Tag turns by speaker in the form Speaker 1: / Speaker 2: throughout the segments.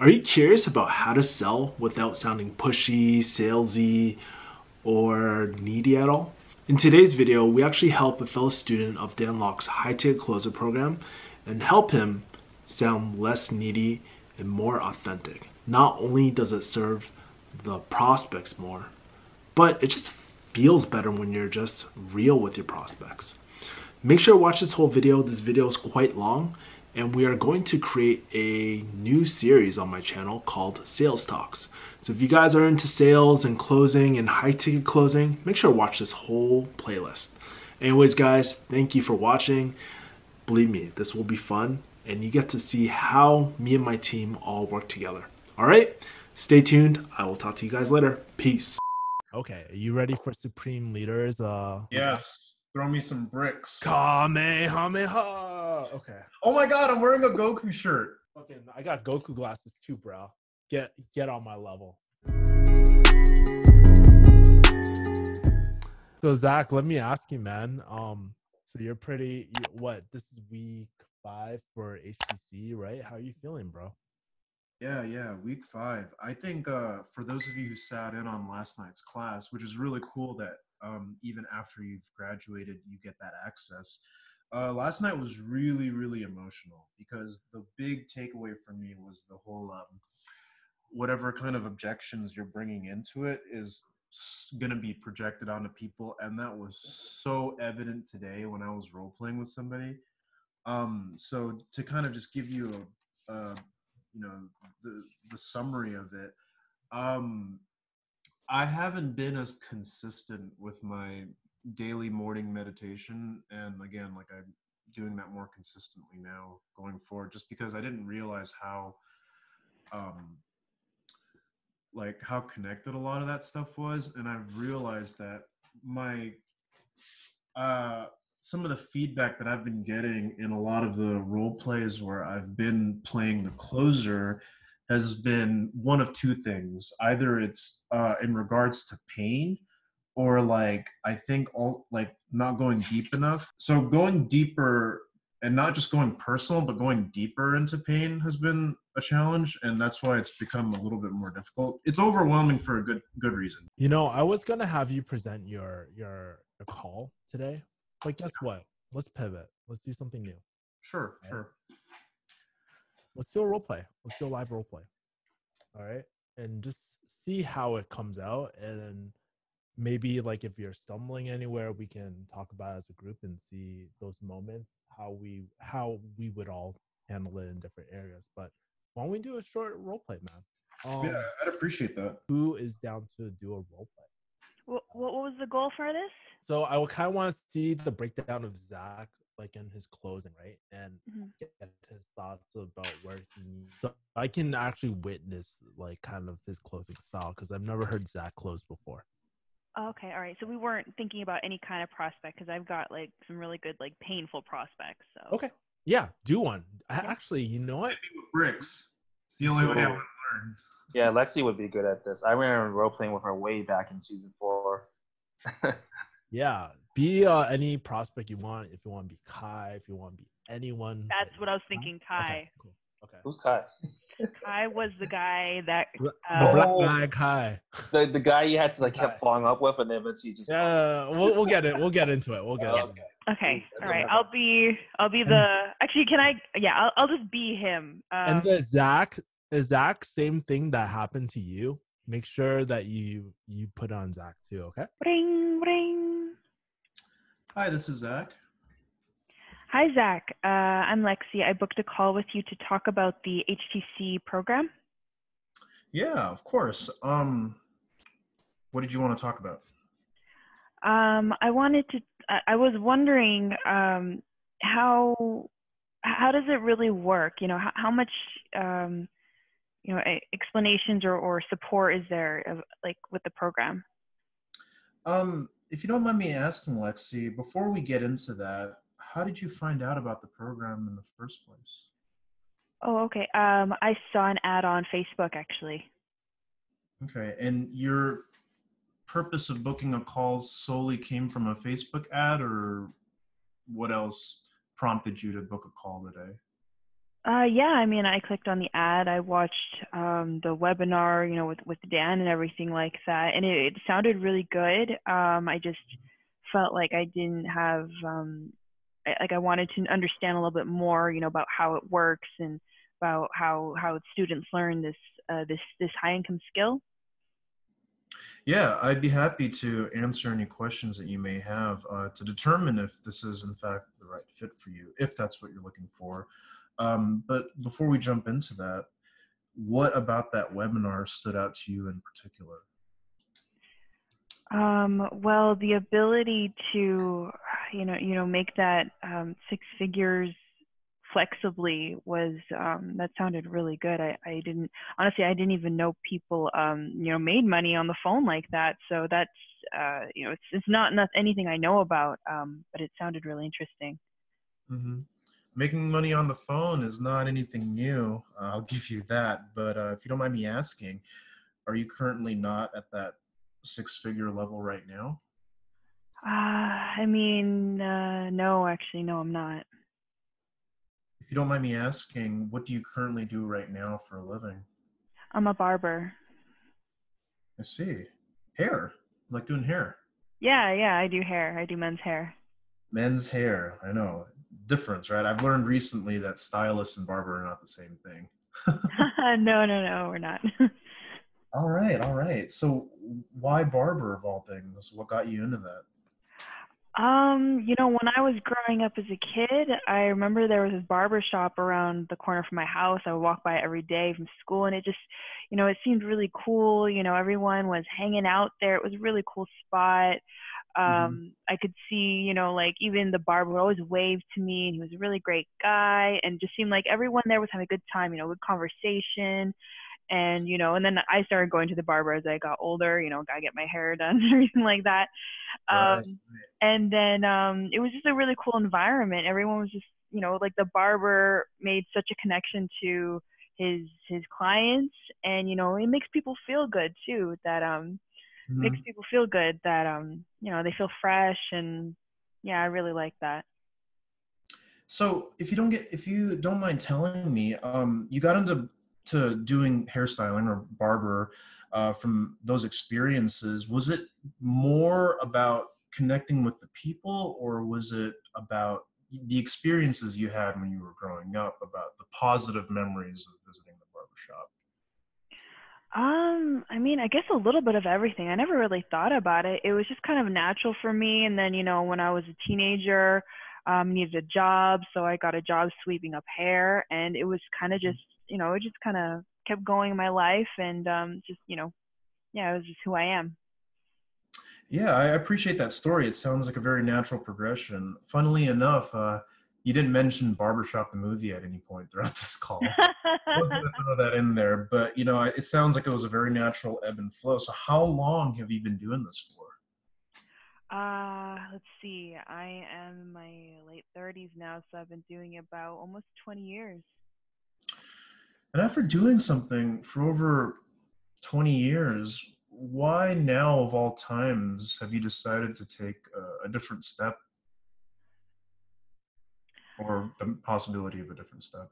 Speaker 1: Are you curious about how to sell without sounding pushy, salesy, or needy at all? In today's video, we actually help a fellow student of Dan Lok's high-ticket closer program and help him sound less needy and more authentic. Not only does it serve the prospects more, but it just feels better when you're just real with your prospects. Make sure to watch this whole video. This video is quite long, and we are going to create a new series on my channel called Sales Talks. So if you guys are into sales and closing and high ticket closing, make sure to watch this whole playlist. Anyways, guys, thank you for watching. Believe me, this will be fun, and you get to see how me and my team all work together. All right, stay tuned. I will talk to you guys later. Peace. Okay, are you ready for Supreme Leaders?
Speaker 2: Yes. Throw me some bricks.
Speaker 1: Kamehameha. Okay.
Speaker 2: Oh my god, I'm wearing a Goku shirt.
Speaker 1: Fucking, I got Goku glasses too, bro. Get on my level. So Zach, let me ask you, man. So you're this is week 5 for HTC, right? How are you feeling, bro?
Speaker 2: Yeah, week 5. I think for those of you who sat in on last night's class, which is really cool that even after you've graduated, you get that access. Last night was really, really emotional because the big takeaway for me was the whole whatever kind of objections you're bringing into it is going to be projected onto people, and that was so evident today when I was role playing with somebody. So to kind of just give you the summary of it, I haven't been as consistent with my daily morning meditation, and again, like I'm doing that more consistently now going forward, just because I didn't realize how how connected a lot of that stuff was. And I've realized that my some of the feedback that I've been getting in a lot of the role plays where I've been playing the closer has been one of two things. Either it's in regards to pain, or I think not going deep enough. So going deeper, and not just going personal, but going deeper into pain has been a challenge, and that's why it's become a little bit more difficult. It's overwhelming for a good reason.
Speaker 1: You know, I was gonna have you present your call today. Like, guess what? Let's pivot. Let's do something new.
Speaker 2: Sure.
Speaker 1: Let's do a role play. Let's do a live role play. All right, and just see how it comes out, and then maybe if you're stumbling anywhere, we can talk about it as a group and see those moments, how we would all handle it in different areas. But why don't we do a short role play, man?
Speaker 2: Yeah, I'd appreciate that.
Speaker 1: Who is down to do a role play?
Speaker 3: What was the goal for this?
Speaker 1: So I would kind of want to see the breakdown of Zach, in his closing, right? And get his thoughts about where he needs. So I can actually witness kind of his closing style, because I've never heard Zach close before.
Speaker 3: Okay, all right. So we weren't thinking about any kind of prospect, because I've got some really good painful prospects. So
Speaker 1: okay, yeah, do one. Actually, you know what?
Speaker 2: Bricks. It's the only way I want to learn.
Speaker 4: Yeah, Lexi would be good at this. I remember role playing with her way back in season 4.
Speaker 1: Yeah, be any prospect you want. If you want to be Kai, if you want to be anyone.
Speaker 3: That's what I was thinking. Kai.
Speaker 1: Okay, cool. Okay.
Speaker 4: Who's Kai?
Speaker 3: Kai was the guy that
Speaker 1: the black guy, Kai.
Speaker 4: The guy you had to kept following up with, and then eventually just.
Speaker 1: Yeah, we'll get it. We'll get into it. We'll get into it.
Speaker 3: Okay. All right. I'll be the. Actually, can I? Yeah, I'll just be him.
Speaker 1: And the Zach, same thing that happened to you. Make sure that you put on Zach too. Okay.
Speaker 3: Ring ring.
Speaker 2: Hi, this is Zach.
Speaker 3: Hi, Zach. I'm Lexi. I booked a call with you to talk about the HTC program.
Speaker 2: Yeah, of course. What did you want to talk about?
Speaker 3: I was wondering how does it really work? How much explanations or support is there with the program?
Speaker 2: If you don't mind me asking, Lexi, before we get into that, how did you find out about the program in the first place?
Speaker 3: Oh, okay. I saw an ad on Facebook, actually.
Speaker 2: Okay, and your purpose of booking a call solely came from a Facebook ad, or what else prompted you to book a call today?
Speaker 3: Yeah, I mean, I clicked on the ad. I watched the webinar, with Dan and everything like that, and it sounded really good. I just felt like I didn't have, like I wanted to understand a little bit more, about how it works and about how students learn this high income skill.
Speaker 2: Yeah, I'd be happy to answer any questions that you may have to determine if this is in fact the right fit for you, if that's what you're looking for. But before we jump into that, what about that webinar stood out to you in particular?
Speaker 3: Well, the ability to, make that six figures flexibly was that sounded really good. I didn't honestly I didn't even know people made money on the phone like that. So that's it's not anything I know about, but it sounded really interesting.
Speaker 2: Hmm. Making money on the phone is not anything new. I'll give you that. But if you don't mind me asking, are you currently not at that six-figure level right now?
Speaker 3: I mean, no, actually, no, I'm not.
Speaker 2: If you don't mind me asking, what do you currently do right now for a living?
Speaker 3: I'm a barber.
Speaker 2: I see. Hair. You like doing hair.
Speaker 3: Yeah, I do hair. I do men's hair.
Speaker 2: Men's hair. I know. Difference, right? I've learned recently that stylist and barber are not the same thing.
Speaker 3: No, we're not.
Speaker 2: All right, all right. So why barber of all things? What got you into that?
Speaker 3: When I was growing up as a kid, I remember there was this barber shop around the corner from my house. I would walk by it every day from school, and it just, it seemed really cool. Everyone was hanging out there. It was a really cool spot.
Speaker 2: Hmm.
Speaker 3: I could see, like even the barber would always wave to me, and he was a really great guy, and just seemed like everyone there was having a good time, good conversation. And then I started going to the barber as I got older, gotta get my hair done and everything like that.
Speaker 2: Right.
Speaker 3: um and then it was just a really cool environment. Everyone was just, like the barber made such a connection to his clients, and it makes people feel good too, that makes
Speaker 2: Mhm.
Speaker 3: people feel good that they feel fresh. And yeah, I really like that.
Speaker 2: So if you don't mind telling me, you got into doing hairstyling or barber from those experiences. Was it more about connecting with the people, or was it about the experiences you had when you were growing up, about the positive memories of visiting the barber shop?
Speaker 3: I mean, I guess a little bit of everything. I never really thought about it. It was just kind of natural for me. And then, when I was a teenager, needed a job, so I got a job sweeping up hair, and it was kind of just, it just kind of kept going in my life, and just, yeah, it was just who I am.
Speaker 2: Yeah, I appreciate that story. It sounds like a very natural progression. Funnily enough, you didn't mention Barbershop the movie at any point throughout this call. I was going to throw that in there, but it sounds like it was a very natural ebb and flow. So, how long have you been doing this for?
Speaker 3: Let's see. I am in my late 30s now, so I've been doing it about almost 20 years.
Speaker 2: And after doing something for over 20 years, why now of all times have you decided to take a different step or the possibility of a different step?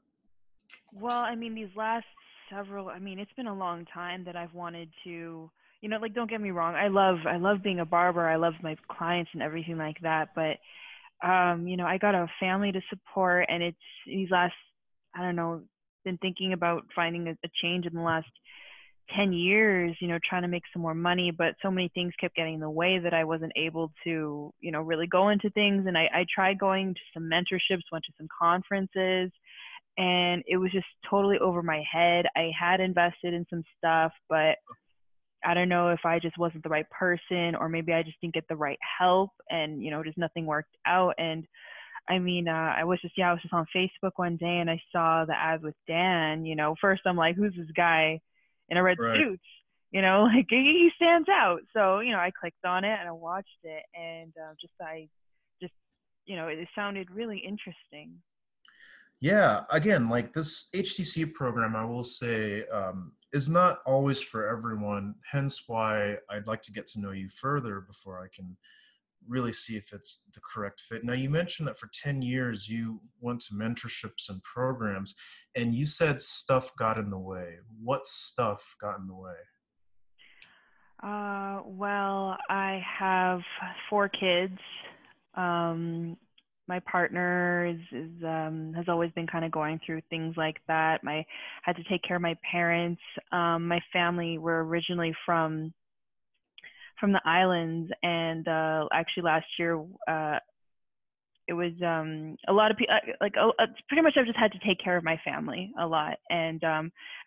Speaker 3: Well, I mean, these last several, I mean, it's been a long time that I've wanted to, like, don't get me wrong. I love being a barber. I love my clients and everything like that. But, I got a family to support, and it's these last, I don't know, been thinking about finding a change in the last 10 years, trying to make some more money, but so many things kept getting in the way that I wasn't able to, really go into things. And I tried going to some mentorships, went to some conferences, and it was just totally over my head. I had invested in some stuff, but I don't know if I just wasn't the right person, or maybe I just didn't get the right help, and just nothing worked out. And I mean, I was just on Facebook one day, and I saw the ad with Dan. First I'm like, who's this guy in a red
Speaker 2: Right.
Speaker 3: suit? Like he stands out. So I clicked on it and I watched it, and I just it sounded really interesting.
Speaker 2: Yeah, again, like this HTC program, I will say, is not always for everyone. Hence why I'd like to get to know you further before I can really see if it's the correct fit. Now, you mentioned that for 10 years you went to mentorships and programs, and you said stuff got in the way. What stuff got in the way?
Speaker 3: Well, I have 4 kids. My partner has always been kind of going through things like that. Had to take care of my parents. My family were originally from the islands, and actually last year it was a lot of people pretty much I've just had to take care of my family a lot, and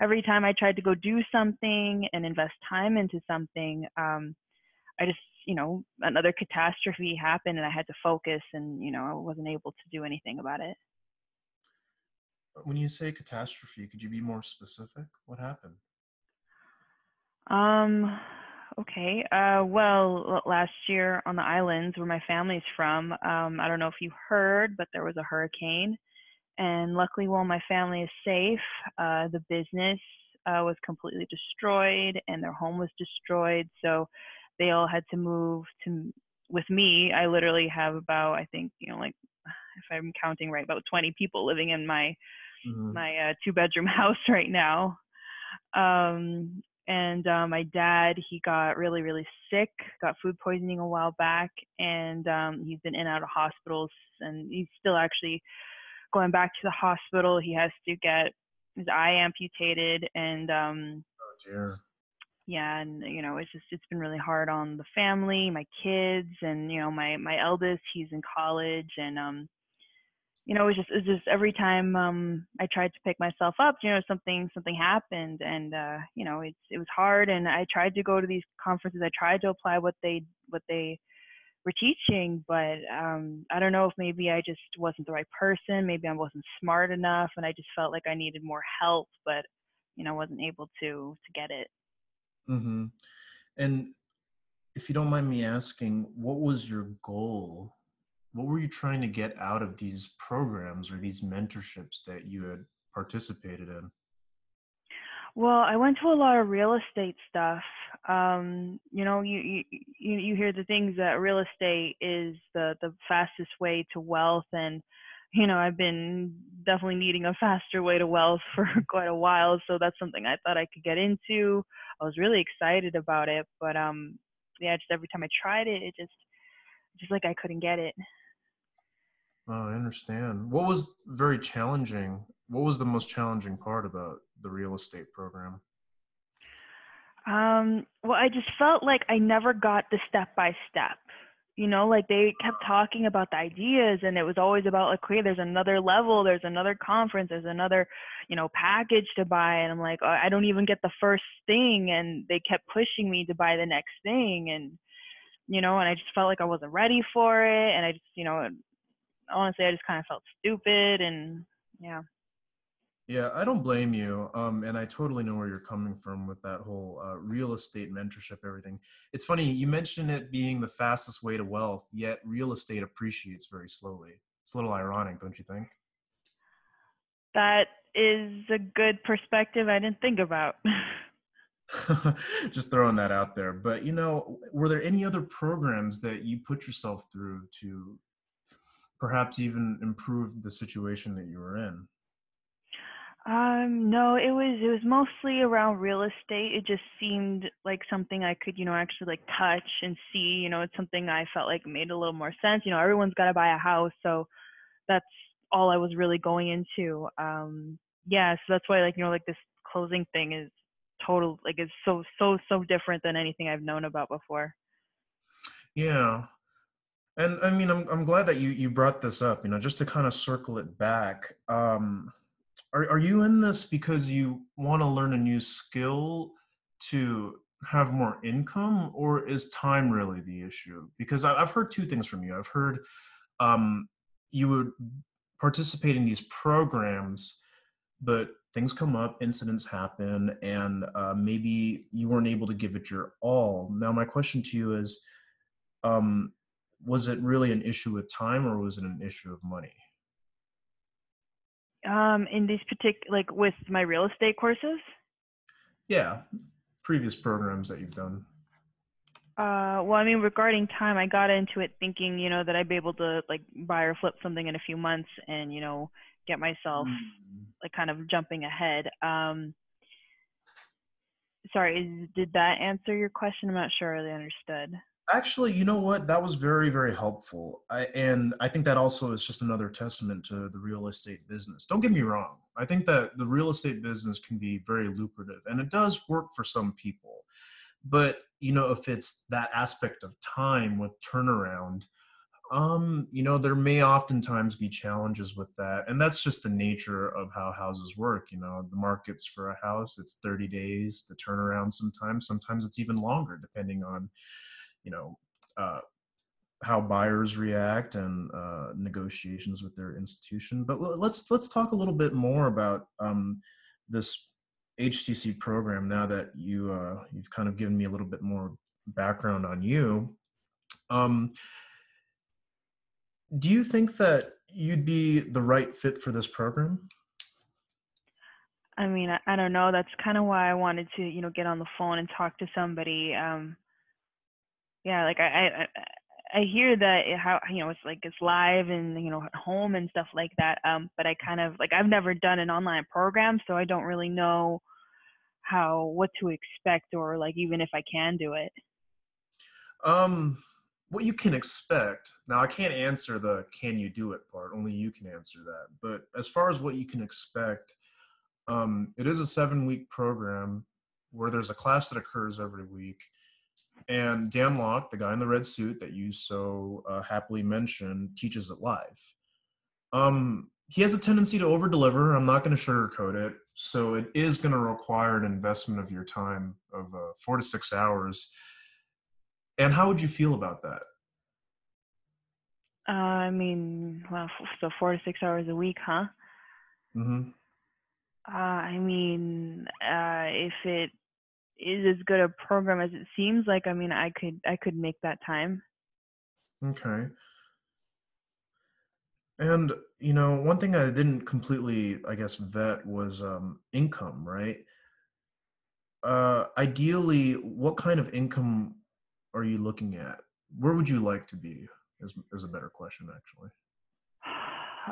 Speaker 3: every time I tried to go do something and invest time into something, I just, another catastrophe happened and I had to focus, and I wasn't able to do anything about it.
Speaker 2: When you say catastrophe, could you be more specific? What happened?
Speaker 3: Okay. Well, last year on the islands where my family's from, I don't know if you heard, but there was a hurricane. And luckily, while my family is safe, the business was completely destroyed and their home was destroyed. So they all had to move with me. I literally have about, I think, like, if I'm counting right, about 20 people living in my 2-bedroom house right now. And my dad, he got really, really sick, got food poisoning a while back, and he's been in and out of hospitals, and he's still actually going back to the hospital. He has to get his eye amputated, and
Speaker 2: Oh dear.
Speaker 3: yeah, and it's been really hard on the family, my kids, and my eldest, he's in college, and it's just every time I tried to pick myself up, something happened, and it was hard, and I tried to go to these conferences. I tried to apply what they were teaching, but I don't know if maybe I just wasn't the right person. Maybe I wasn't smart enough, and I just felt like I needed more help, but wasn't able to get it.
Speaker 2: Mm-hmm. And if you don't mind me asking, what was your goal? What were you trying to get out of these programs or these mentorships that you had participated in?
Speaker 3: Well, I went to a lot of real estate stuff. You hear the things that real estate is the fastest way to wealth, and I've been definitely needing a faster way to wealth for quite a while. So that's something I thought I could get into. I was really excited about it, but yeah, just every time I tried it, it just like I couldn't get it.
Speaker 2: Oh, I understand. What was very challenging? What was the most challenging part about the real estate program?
Speaker 3: Well, I just felt like I never got the step by step. Like they kept talking about the ideas, and it was always about like, okay, there's another level, there's another conference, there's another, package to buy. And I'm like, oh, I don't even get the first thing. And they kept pushing me to buy the next thing. And I just felt like I wasn't ready for it. And I just, honestly, I just kind of felt stupid. And yeah.
Speaker 2: Yeah, I don't blame you. And I totally know where you're coming from with that whole real estate mentorship, everything. It's funny, you mentioned it being the fastest way to wealth, yet real estate appreciates very slowly. It's a little ironic, don't you think?
Speaker 3: That is a good perspective I didn't think about.
Speaker 2: Just throwing that out there. But, were there any other programs that you put yourself through to perhaps even improve the situation that you were in?
Speaker 3: No, it was mostly around real estate. It just seemed like something I could, actually like touch and see. It's something I felt like made a little more sense. Everyone's got to buy a house, so that's all I was really going into. Yeah, so that's why, like, like this closing thing is it's so different than anything I've known about before.
Speaker 2: Yeah. And I mean, I'm glad that you brought this up, just to kind of circle it back. Are you in this because you want to learn a new skill to have more income, or is time really the issue? Because I've heard two things from you. I've heard you would participate in these programs, but things come up, incidents happen, and maybe you weren't able to give it your all. Now, my question to you is, was it really an issue with time, or was it an issue of money?
Speaker 3: In these like with my real estate courses?
Speaker 2: Yeah, previous programs that you've done.
Speaker 3: Well, I mean, regarding time, I got into it thinking, that I'd be able to like buy or flip something in a few months and, get myself
Speaker 2: Mm.
Speaker 3: like kind of jumping ahead. Sorry, did that answer your question? I'm not sure I really understood.
Speaker 2: Actually, you know what? That was very, very helpful. And I think that also is just another testament to the real estate business. Don't get me wrong. I think that the real estate business can be very lucrative, and it does work for some people. But, if it's that aspect of time with turnaround, there may oftentimes be challenges with that. And that's just the nature of how houses work. The markets for a house, it's 30 days to turn around sometimes. Sometimes it's even longer, depending on, you know, uh, how buyers react and negotiations with their institution. But let's talk a little bit more about this HTC program now that you've kind of given me a little bit more background on you. Um, Do you think that you'd be the right fit for this program?
Speaker 3: I mean, I don't know. That's kind of why I wanted to, get on the phone and talk to somebody. Yeah, like I hear that how it's like it's live and at home and stuff like that. But I kind of like I've never done an online program, so I don't really know what to expect or like even if I can do it.
Speaker 2: Um, what you can expect. Now, I can't answer the "can you do it" part. Only you can answer that. But as far as what you can expect, it is a 7-week program where there's a class that occurs every week. And Dan Lok, the guy in the red suit that you so happily mentioned, teaches it live. He has a tendency to over deliver. I'm not going to sugarcoat it. So it is going to require an investment of your time of 4 to 6 hours. And how would you feel about that?
Speaker 3: I mean, well, so 4 to 6 hours a week, huh?
Speaker 2: Mm-hmm.
Speaker 3: I mean, if it is as good a program as it seems like, I mean, I could make that time.
Speaker 2: Okay. And, one thing I didn't completely, I guess, vet was income, right? Ideally, what kind of income are you looking at? Where would you like to be? Is a better question, actually.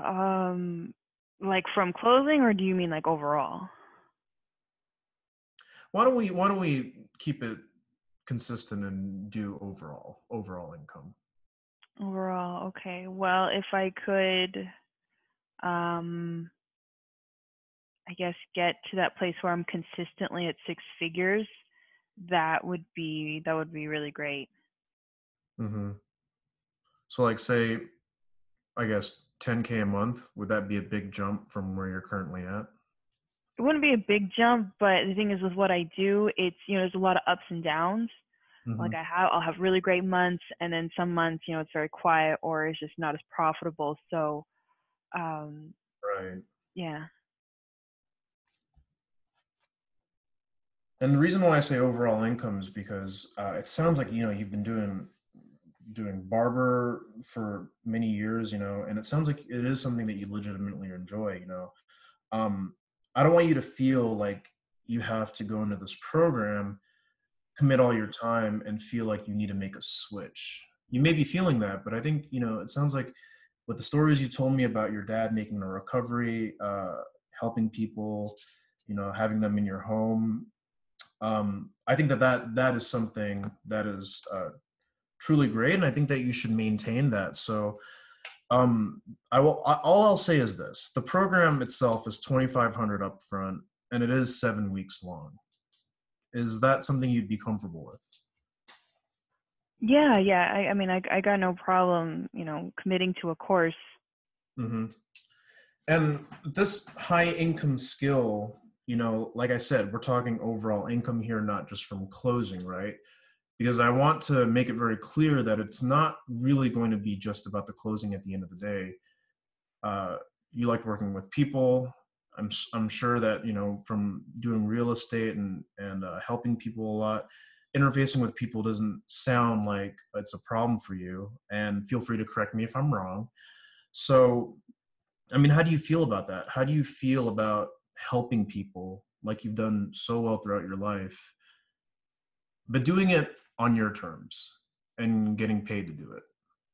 Speaker 3: Um, like from closing, or do you mean like overall?
Speaker 2: Why don't we keep it consistent and do overall income?
Speaker 3: Overall, okay. Well, if I could, um, I guess get to that place where I'm consistently at 6 figures, that would be really great.
Speaker 2: Mm-hmm. So, like, say, I guess 10K a month, would that be a big jump from where you're currently at?
Speaker 3: It wouldn't be a big jump, but the thing is with what I do, it's there's a lot of ups and downs.
Speaker 2: Mm-hmm.
Speaker 3: Like I'll have really great months, and then some months, it's very quiet or it's just not as profitable. So, um,
Speaker 2: Right.
Speaker 3: yeah.
Speaker 2: And the reason why I say overall income is because it sounds like you've been doing barber for many years, and it sounds like it is something that you legitimately enjoy. Um, I don't want you to feel like you have to go into this program, commit all your time, and feel like you need to make a switch. You may be feeling that, but I think it sounds like with the stories you told me about your dad making a recovery, helping people, having them in your home. I think that is something that is truly great, and I think that you should maintain that. So, all I'll say is this: the program itself is 2,500 upfront, and it is 7 weeks long. Is that something you'd be comfortable with?
Speaker 3: Yeah, yeah. I mean, I got no problem, committing to a course.
Speaker 2: Hmm. And this high income skill, like I said, we're talking overall income here, not just from closing, right? Because I want to make it very clear that it's not really going to be just about the closing at the end of the day. Uh, you like working with people. I'm sure that from doing real estate and helping people a lot, interfacing with people doesn't sound like it's a problem for you. And feel free to correct me if I'm wrong. So, I mean, how do you feel about that? How do you feel about helping people like you've done so well throughout your life? but doing it on your terms and getting paid to do it.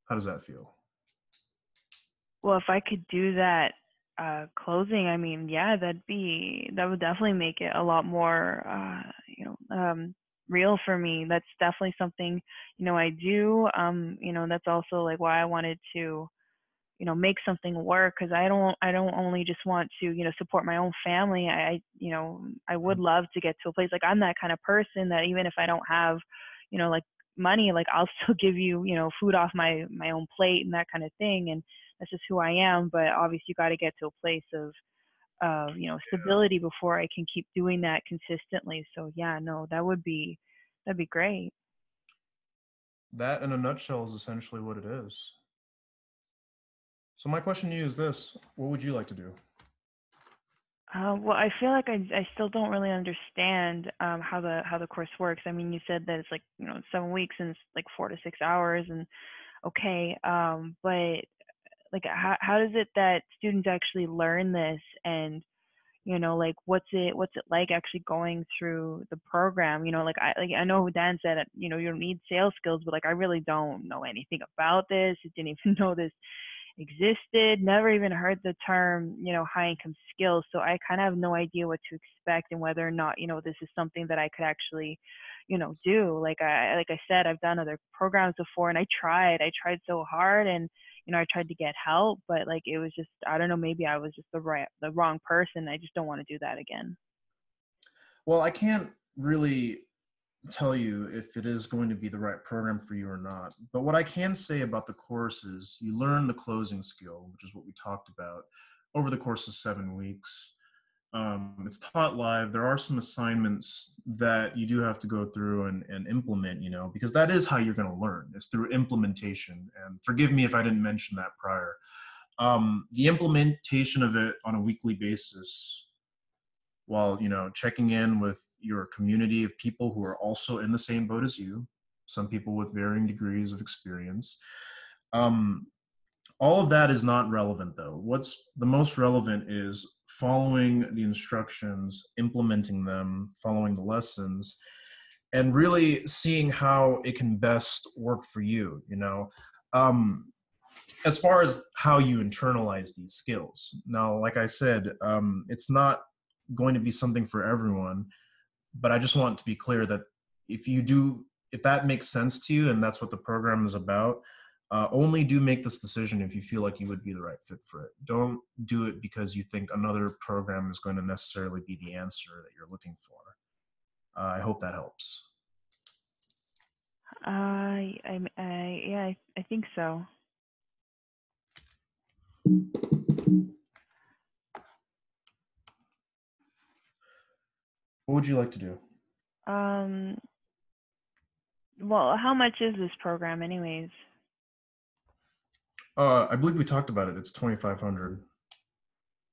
Speaker 2: How does that feel?
Speaker 3: Well, if I could do that closing, I mean, yeah, that would definitely make it a lot more, real for me. That's definitely something, I do. That's also like why I wanted to, make something work, because I don't only just want to, support my own family. I would love to get to a place, like I'm that kind of person that even if I don't have, like money, like I'll still give you, food off my own plate and that kind of thing. And that's just who I am. But obviously you got to get to a place of stability before I can keep doing that consistently. So yeah, no, that'd be great.
Speaker 2: That, in a nutshell, is essentially what it is. So my question to you is this: what would you like to do?
Speaker 3: Well, I feel like I still don't really understand how the course works. I mean, you said that it's like 7 weeks and it's like 4 to 6 hours, and okay, but like how does it that students actually learn this, and like what's it like actually going through the program? I know Dan said you don't need sales skills, but like I really don't know anything about this. I didn't even know this existed, never even heard the term, high income skills. So I kind of have no idea what to expect and whether or not, this is something that I could actually, do. Like I said, I've done other programs before and I tried so hard, and, I tried to get help, but like, it was just, I don't know, maybe I was just the wrong person. I just don't want to do that again.
Speaker 2: Well, I can't really tell you if it is going to be the right program for you or not. But what I can say about the course is you learn the closing skill, which is what we talked about, over the course of 7 weeks. It's taught live. There are some assignments that you do have to go through and implement, because that is how you're going to learn. It's through implementation. And forgive me if I didn't mention that prior. The implementation of it on a weekly basis, while checking in with your community of people who are also in the same boat as you, some people with varying degrees of experience. All of that is not relevant, though. What's the most relevant is following the instructions, implementing them, following the lessons, and really seeing how it can best work for you. As far as how you internalize these skills. Now, like I said, it's not going to be something for everyone, but I just want to be clear that if that makes sense to you and that's what the program is about, only do make this decision if you feel like you would be the right fit for it. Don't do it because you think another program is going to necessarily be the answer that you're looking for. I hope that helps.
Speaker 3: Yeah, I think so.
Speaker 2: What would you like to do?
Speaker 3: Well, how much is this program anyways?
Speaker 2: I believe we talked about it. It's $2,500.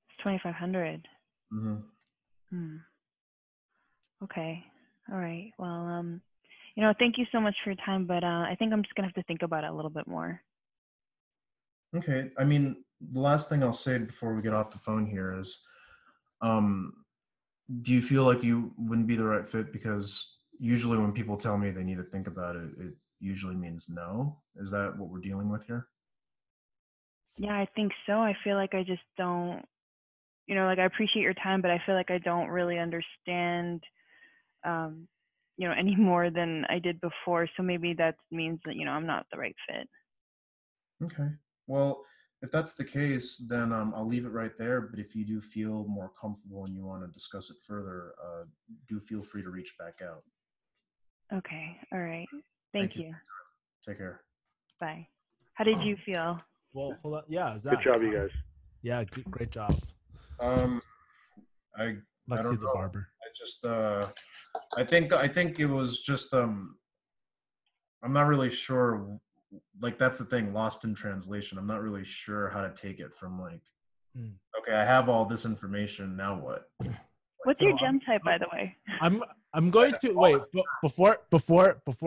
Speaker 3: It's 2,500.
Speaker 2: Mm-hmm.
Speaker 3: Okay. All right. Well, thank you so much for your time, but I think I'm just gonna have to think about it a little bit more.
Speaker 2: Okay. I mean, the last thing I'll say before we get off the phone here is, do you feel like you wouldn't be the right fit? Because usually when people tell me they need to think about it, it usually means no. Is that what we're dealing with here?
Speaker 3: Yeah, I think so. I feel like I just don't, like I appreciate your time, but I feel like I don't really understand, any more than I did before. So maybe that means that, I'm not the right fit.
Speaker 2: Okay. Well, if that's the case, then I'll leave it right there. But if you do feel more comfortable and you want to discuss it further, do feel free to reach back out.
Speaker 3: Okay. All right. Thank you.
Speaker 2: Take care.
Speaker 3: Bye. How did you feel?
Speaker 1: Well, hold on. Yeah,
Speaker 5: Good job, you guys.
Speaker 1: Yeah, great job.
Speaker 2: I
Speaker 1: Let's
Speaker 2: don't
Speaker 1: see the
Speaker 2: know.
Speaker 1: Barber.
Speaker 2: I just I think it was just I'm not really sure. Like, that's the thing, lost in translation. I'm not really sure how to take it from like, okay, I have all this information, now what?
Speaker 3: What's your gem type, by the way?
Speaker 1: I'm going to wait before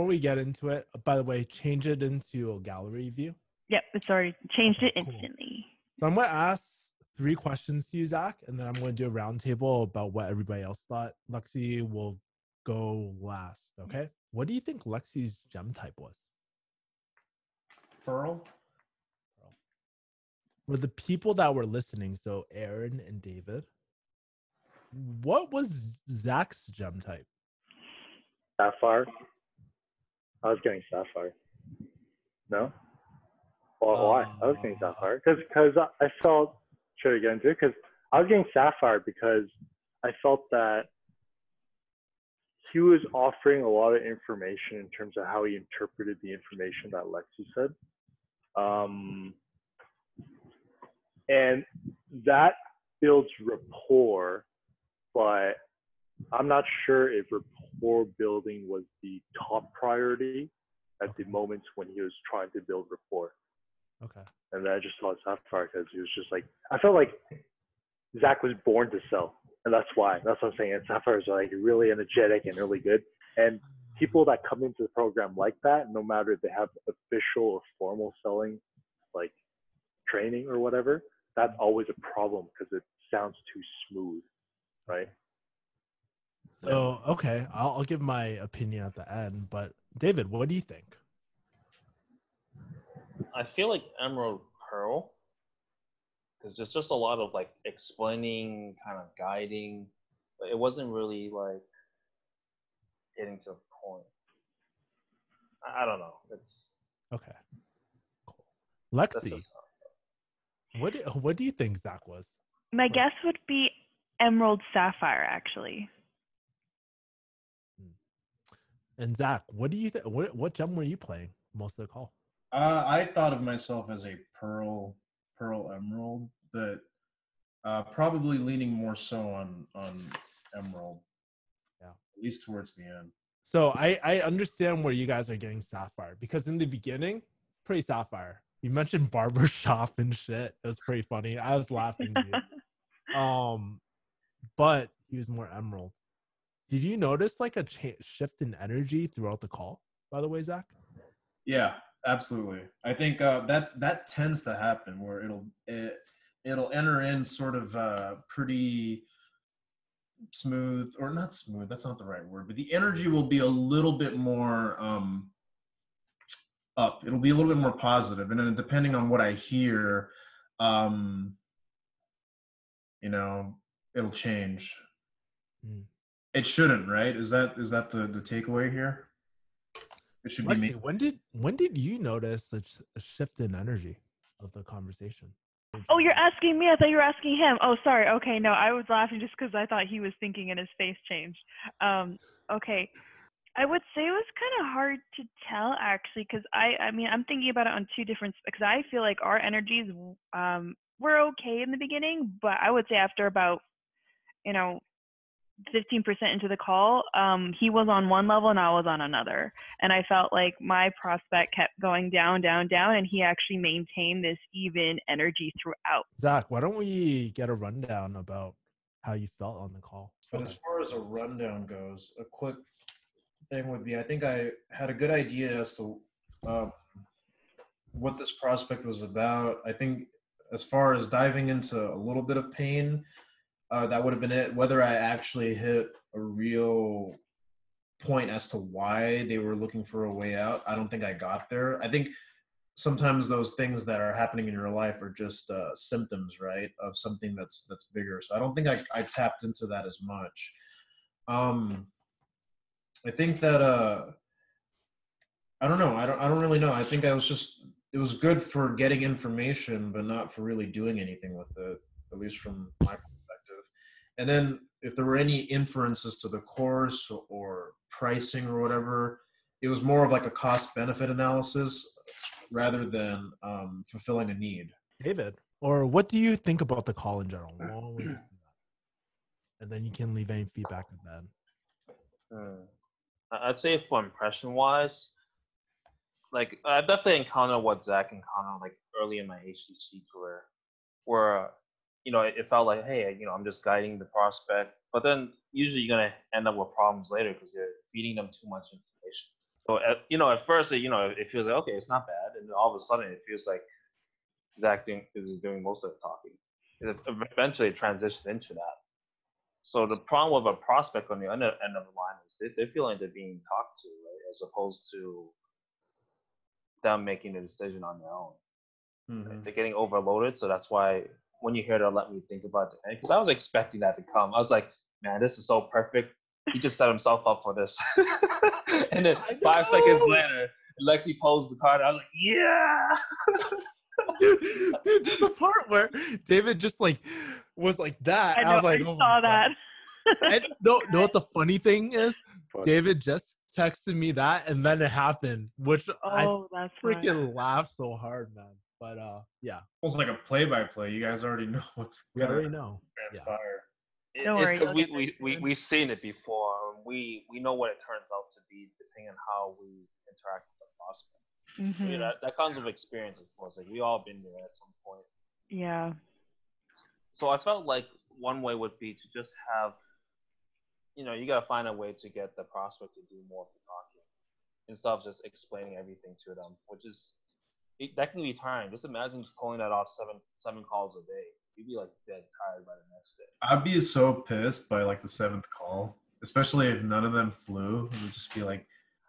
Speaker 1: we get into it. By the way, change it into a gallery view.
Speaker 3: Yep, it's already changed it instantly.
Speaker 1: So I'm going to ask 3 questions to you, Zach, and then I'm going to do a roundtable about what everybody else thought. Lexi will go last. Okay. What do you think Lexi's gem type was?
Speaker 2: Pearl.
Speaker 1: For the people that were listening, so Aaron and David, what was Zach's gem type?
Speaker 5: Sapphire. I was getting Sapphire. No? Well, why? I was getting Sapphire. Because I felt, should I get into it? Because I was getting Sapphire because I felt that he was offering a lot of information in terms of how he interpreted the information that Lexi said. And that builds rapport, but I'm not sure if rapport building was the top priority at the moments when he was trying to build rapport.
Speaker 1: Okay.
Speaker 5: And then I just thought Sapphire because he was just like, I felt like Zach was born to sell. And that's why. That's what I'm saying. And Sapphire is like really energetic and really good. And people that come into the program like that, no matter if they have official or formal selling, like training or whatever, that's always a problem because it sounds too smooth, right?
Speaker 1: So, okay, I'll give my opinion at the end, but David, what do you think?
Speaker 4: I feel like Emerald Pearl, because there's just a lot of like explaining, kind of guiding, but it wasn't really like getting to the point. I don't know. It's
Speaker 1: Okay. Cool.
Speaker 4: that's
Speaker 1: Lexi,
Speaker 4: just
Speaker 1: what do you think Zach was?
Speaker 3: My guess would be Emerald Sapphire, actually.
Speaker 1: And Zach, what do you think? What gem were you playing most of the call?
Speaker 2: I thought of myself as a pearl emerald, but probably leaning more so on emerald.
Speaker 1: Yeah,
Speaker 2: at least towards the end.
Speaker 1: So I understand where you guys are getting Sapphire because in the beginning, pretty Sapphire. You mentioned barber shop and shit. It was pretty funny. I was laughing, dude. But he was more emerald. Did you notice like a shift in energy throughout the call? By the way, Zach.
Speaker 2: Yeah, absolutely. I think that tends to happen where it'll enter in sort of pretty smooth, or not smooth. That's not the right word, but the energy will be a little bit more up. It'll be a little bit more positive, and then depending on what I hear, it'll change. It shouldn't, right? Is that the takeaway here? It should
Speaker 1: Lexi,
Speaker 2: be.
Speaker 1: when did you notice a shift in energy of the conversation?
Speaker 3: Oh, you're asking me? I thought you were asking him. Oh, sorry. Okay, no, I was laughing just because I thought he was thinking and his face changed. Okay. I would say it was kind of hard to tell actually, because I mean, I'm thinking about it on two different, because I feel like our energies were okay in the beginning, but I would say after about 15% into the call, he was on one level and I was on another. And I felt like my prospect kept going down, down, down, and he actually maintained this even energy throughout.
Speaker 1: Zach, why don't we get a rundown about how you felt on the call?
Speaker 2: But as far as a rundown goes, a quick thing would be, I think I had a good idea as to what this prospect was about. I think as far as diving into a little bit of pain, that would have been it. Whether I actually hit a real point as to why they were looking for a way out, I don't think I got there. I think sometimes those things that are happening in your life are just symptoms, right, of something that's bigger. So I don't think I tapped into that as much. I think that I don't know. I don't really know. I think it was good for getting information, but not for really doing anything with it, at least from my perspective. And then if there were any inferences to the course or pricing or whatever, it was more of like a cost benefit analysis rather than fulfilling a need.
Speaker 1: David, or what do you think about the call in general? And then you can leave any feedback at the end.
Speaker 4: I'd say for impression wise, like I've definitely encountered what Zach encountered like early in my HTC career, where it felt like, hey, I'm just guiding the prospect, but then usually you're gonna end up with problems later because you're feeding them too much information. So at first it feels like, okay, it's not bad, and then all of a sudden it feels like Zach is doing most of the talking. It eventually transitioned into that. So the problem with a prospect on the other end of the line is they feel like they're being talked to, right, as opposed to them making the decision on their own.
Speaker 2: Mm-hmm.
Speaker 4: They're getting overloaded, so that's why when you hear to let me think about it, because I was expecting that to come. I was like, man, this is so perfect. He just set himself up for this. And then 5 seconds later, Lexi posed the card. I was like, yeah.
Speaker 6: dude, there's a part where David just like was like that.
Speaker 3: I
Speaker 6: was like,
Speaker 3: I
Speaker 6: oh
Speaker 3: saw
Speaker 6: my
Speaker 3: that.
Speaker 6: God. And know what the funny thing is?
Speaker 5: Funny.
Speaker 6: David just texted me that, and then it happened, which I
Speaker 3: That's
Speaker 6: freaking laughed so hard, man. But yeah,
Speaker 2: Almost like a play-by-play. You guys already know what's
Speaker 6: we
Speaker 2: gonna
Speaker 6: already know.
Speaker 2: transpire.
Speaker 3: Don't worry,
Speaker 4: Because
Speaker 3: you'll get there soon.
Speaker 4: we've seen it before. We know what it turns out to be depending on how we interact with the prospect.
Speaker 3: Mhm.
Speaker 4: You know, that comes with experience, of course. Like we all been there at some point.
Speaker 3: Yeah.
Speaker 4: So I felt like one way would be to just have, you gotta find a way to get the prospect to do more of the talking instead of just explaining everything to them, which is that can be tiring. Just imagine pulling that off seven calls a day. You'd be like dead tired by the next day.
Speaker 2: I'd be so pissed by like the 7th call, especially if none of them flew. It would just be like,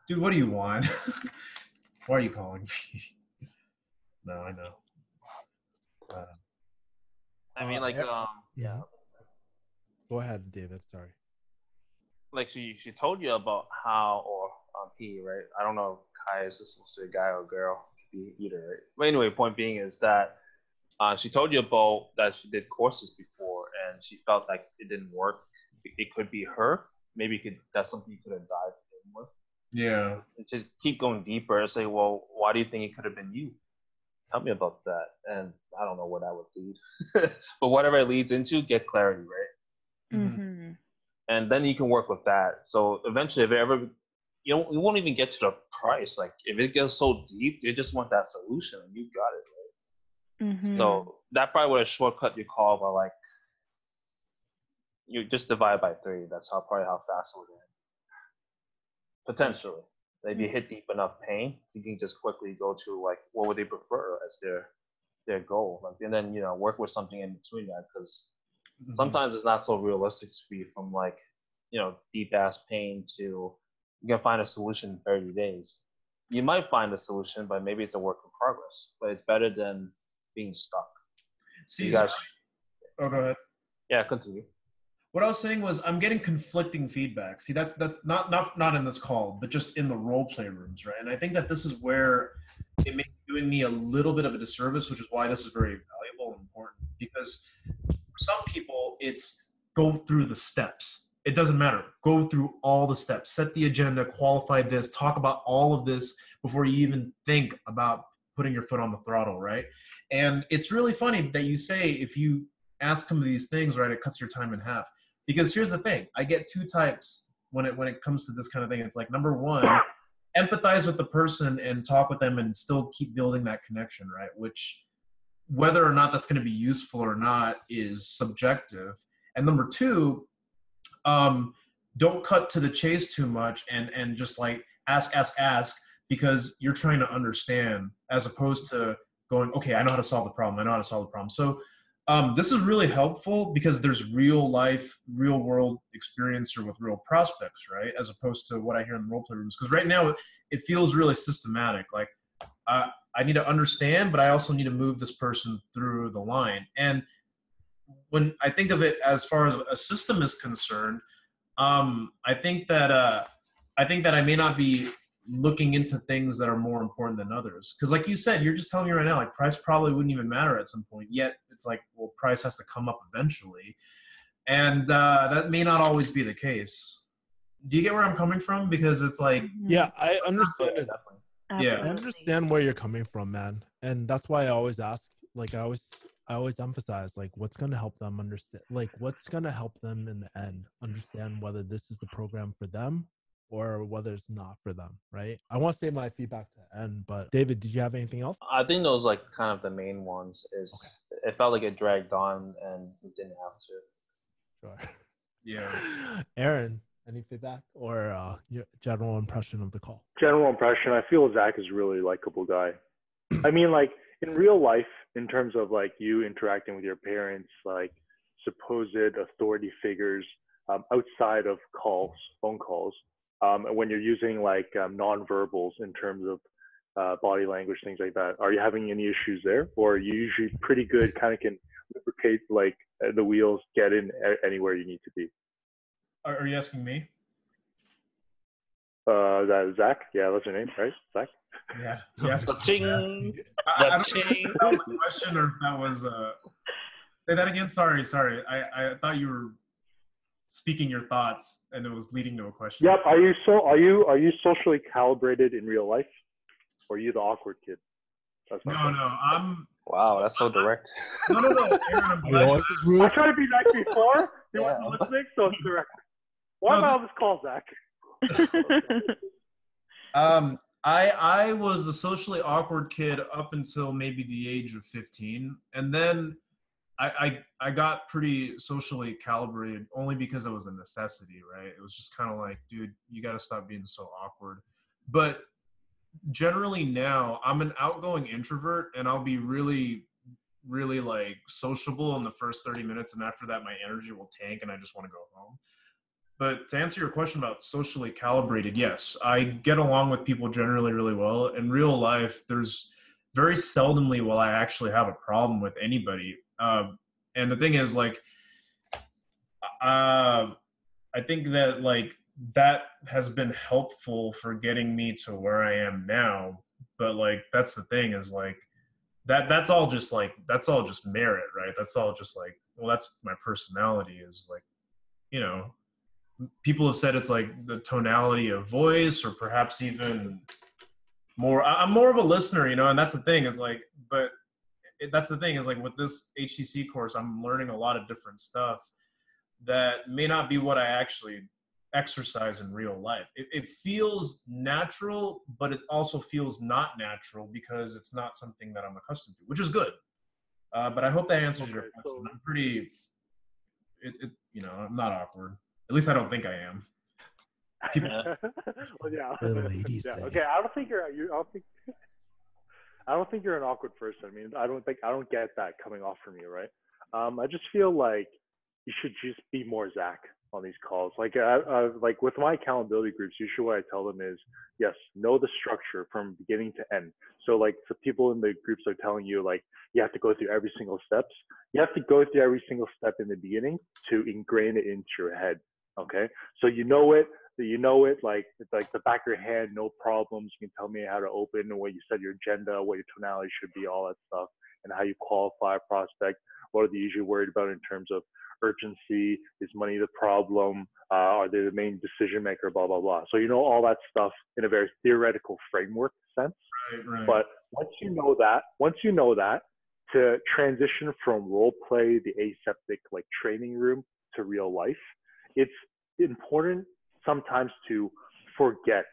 Speaker 2: dude, what do you want? Why are you calling me? No, I know.
Speaker 4: I mean, like,
Speaker 6: yeah. Go ahead, David. Sorry.
Speaker 4: Like she told you about how, or he, right? I don't know if Kai is supposed to be a guy or a girl. It could be either, right? But anyway, point being is that she told you about that she did courses before and she felt like it didn't work. It could be her. Maybe that's something you could have dived in with.
Speaker 2: Yeah.
Speaker 4: And just keep going deeper and say, well, why do you think it could have been you? Tell me about that. And I don't know where that would lead. But whatever it leads into, get clarity, right?
Speaker 3: Mhm.
Speaker 4: And then you can work with that. So eventually, if it ever, you won't even get to the price. Like if it gets so deep, you just want that solution, and you got it, right?
Speaker 3: Mhm.
Speaker 4: So that probably would have shortcut your call by like you just divide by 3. That's probably how fast it would end. Potentially, if you hit deep enough pain, you can just quickly go to like what would they prefer as their goal, like, and then work with something in between that because sometimes it's not so realistic to be from like deep ass pain to you can find a solution in 30 days. You might find a solution, but maybe it's a work in progress. But it's better than being stuck.
Speaker 2: See,
Speaker 4: You guys,
Speaker 2: oh, go ahead.
Speaker 4: yeah, continue.
Speaker 2: What I was saying was I'm getting conflicting feedback. See, that's not in this call, but just in the role play rooms, right? And I think that this is where it may be doing me a little bit of a disservice, which is why this is very valuable and important. Because for some people, it's go through the steps. It doesn't matter. Go through all the steps. Set the agenda, qualify this, talk about all of this before you even think about putting your foot on the throttle, right? And it's really funny that you say if you ask some of these things, right, it cuts your time in half. Because here's the thing, I get 2 types when it comes to this kind of thing. It's like, number 1, empathize with the person and talk with them and still keep building that connection, right? Which, whether or not that's going to be useful or not is subjective. And number 2, don't cut to the chase too much and just like ask, because you're trying to understand as opposed to going, okay, I know how to solve the problem. So this is really helpful because there's real life, real world experiencer with real prospects, right? As opposed to what I hear in the role play rooms. Because right now it feels really systematic. Like I need to understand, but I also need to move this person through the line. And when I think of it as far as a system is concerned, I think that I may not be looking into things that are more important than others. Because like you said, you're just telling me right now, like price probably wouldn't even matter at some point. Yet it's like, well, price has to come up eventually. And that may not always be the case. Do you get where I'm coming from? Because it's like...
Speaker 6: Yeah, I understand.
Speaker 4: Yeah, definitely.
Speaker 2: Yeah.
Speaker 6: I understand where you're coming from, man. And that's why I always ask, like I always emphasize, like what's going to help them understand, like what's going to help them in the end understand whether this is the program for them or whether it's not for them, right? I want to say my feedback to the end, but David, did you have anything else?
Speaker 4: I think those like kind of the main ones is It felt like it dragged on and it didn't have to.
Speaker 6: Sure.
Speaker 2: Yeah.
Speaker 6: Aaron, any feedback or your general impression of the call?
Speaker 5: General impression, I feel Zach is a really likable guy. I mean, like in real life, in terms of like you interacting with your parents, like supposed authority figures, outside of calls, phone calls, when you're using like nonverbals in terms of body language, things like that? Are you having any issues there, or are you usually pretty good, kind of can lubricate like the wheels, get in anywhere you need to be?
Speaker 2: Are you asking me?
Speaker 5: That Zach? Yeah, that's your name, right? Zach?
Speaker 2: Yeah. Yes.
Speaker 4: Ching.
Speaker 2: I don't know if that was a question or if that was say that again. Sorry. I thought you were speaking your thoughts and it was leading to a question.
Speaker 5: Yep. Are you socially calibrated in real life, or are you the awkward kid? That's my question.
Speaker 2: No.
Speaker 4: Wow, that's so direct.
Speaker 2: No. Aaron, I'm glad
Speaker 5: I tried to be nice before. You weren't listening, so it's direct. Why am I on this call, Zach?
Speaker 2: I was a socially awkward kid up until maybe the age of 15, and then I got pretty socially calibrated only because it was a necessity, right? It was just kind of like, dude, you got to stop being so awkward. But generally now, I'm an outgoing introvert, and I'll be really, really like sociable in the first 30 minutes, and after that, my energy will tank, and I just want to go home. But to answer your question about socially calibrated, yes, I get along with people generally really well. In real life, there's very seldomly will I actually have a problem with anybody. And the thing is, like, I think that like that has been helpful for getting me to where I am now. But like that's the thing is like that's all just merit, right? That's all just like, well, that's my personality is like, you know. People have said it's like the tonality of voice, or perhaps even more. I'm more of a listener, you know, and that's the thing. It's like, but that's the thing is like with this HTC course, I'm learning a lot of different stuff that may not be what I actually exercise in real life. It feels natural, but it also feels not natural because it's not something that I'm accustomed to, which is good. But I hope that answers your question.
Speaker 5: So,
Speaker 2: I'm pretty, you know, I'm not awkward. At least I don't think I am. People,
Speaker 5: well, yeah.
Speaker 6: The ladies
Speaker 5: Yeah.
Speaker 6: say.
Speaker 5: Okay, I don't think you're an awkward person. I mean, I don't get that coming off from you, right? I just feel like you should just be more Zach on these calls. Like with my accountability groups, usually what I tell them is, yes, know the structure from beginning to end. So like the people in the groups are telling you like you have to go through every single steps. You have to go through every single step in the beginning to ingrain it into your head. Okay, so you know it like it's like the back of your hand, no problems. You can tell me how to open and what you said your agenda, what your tonality should be, all that stuff, and how you qualify a prospect. What are they usually worried about in terms of urgency? Is money the problem? Are they the main decision maker? Blah blah blah. So you know all that stuff in a very theoretical framework sense.
Speaker 2: right.
Speaker 5: But once you know that, to transition from role play, the aseptic like training room, to real life, it's important sometimes to forget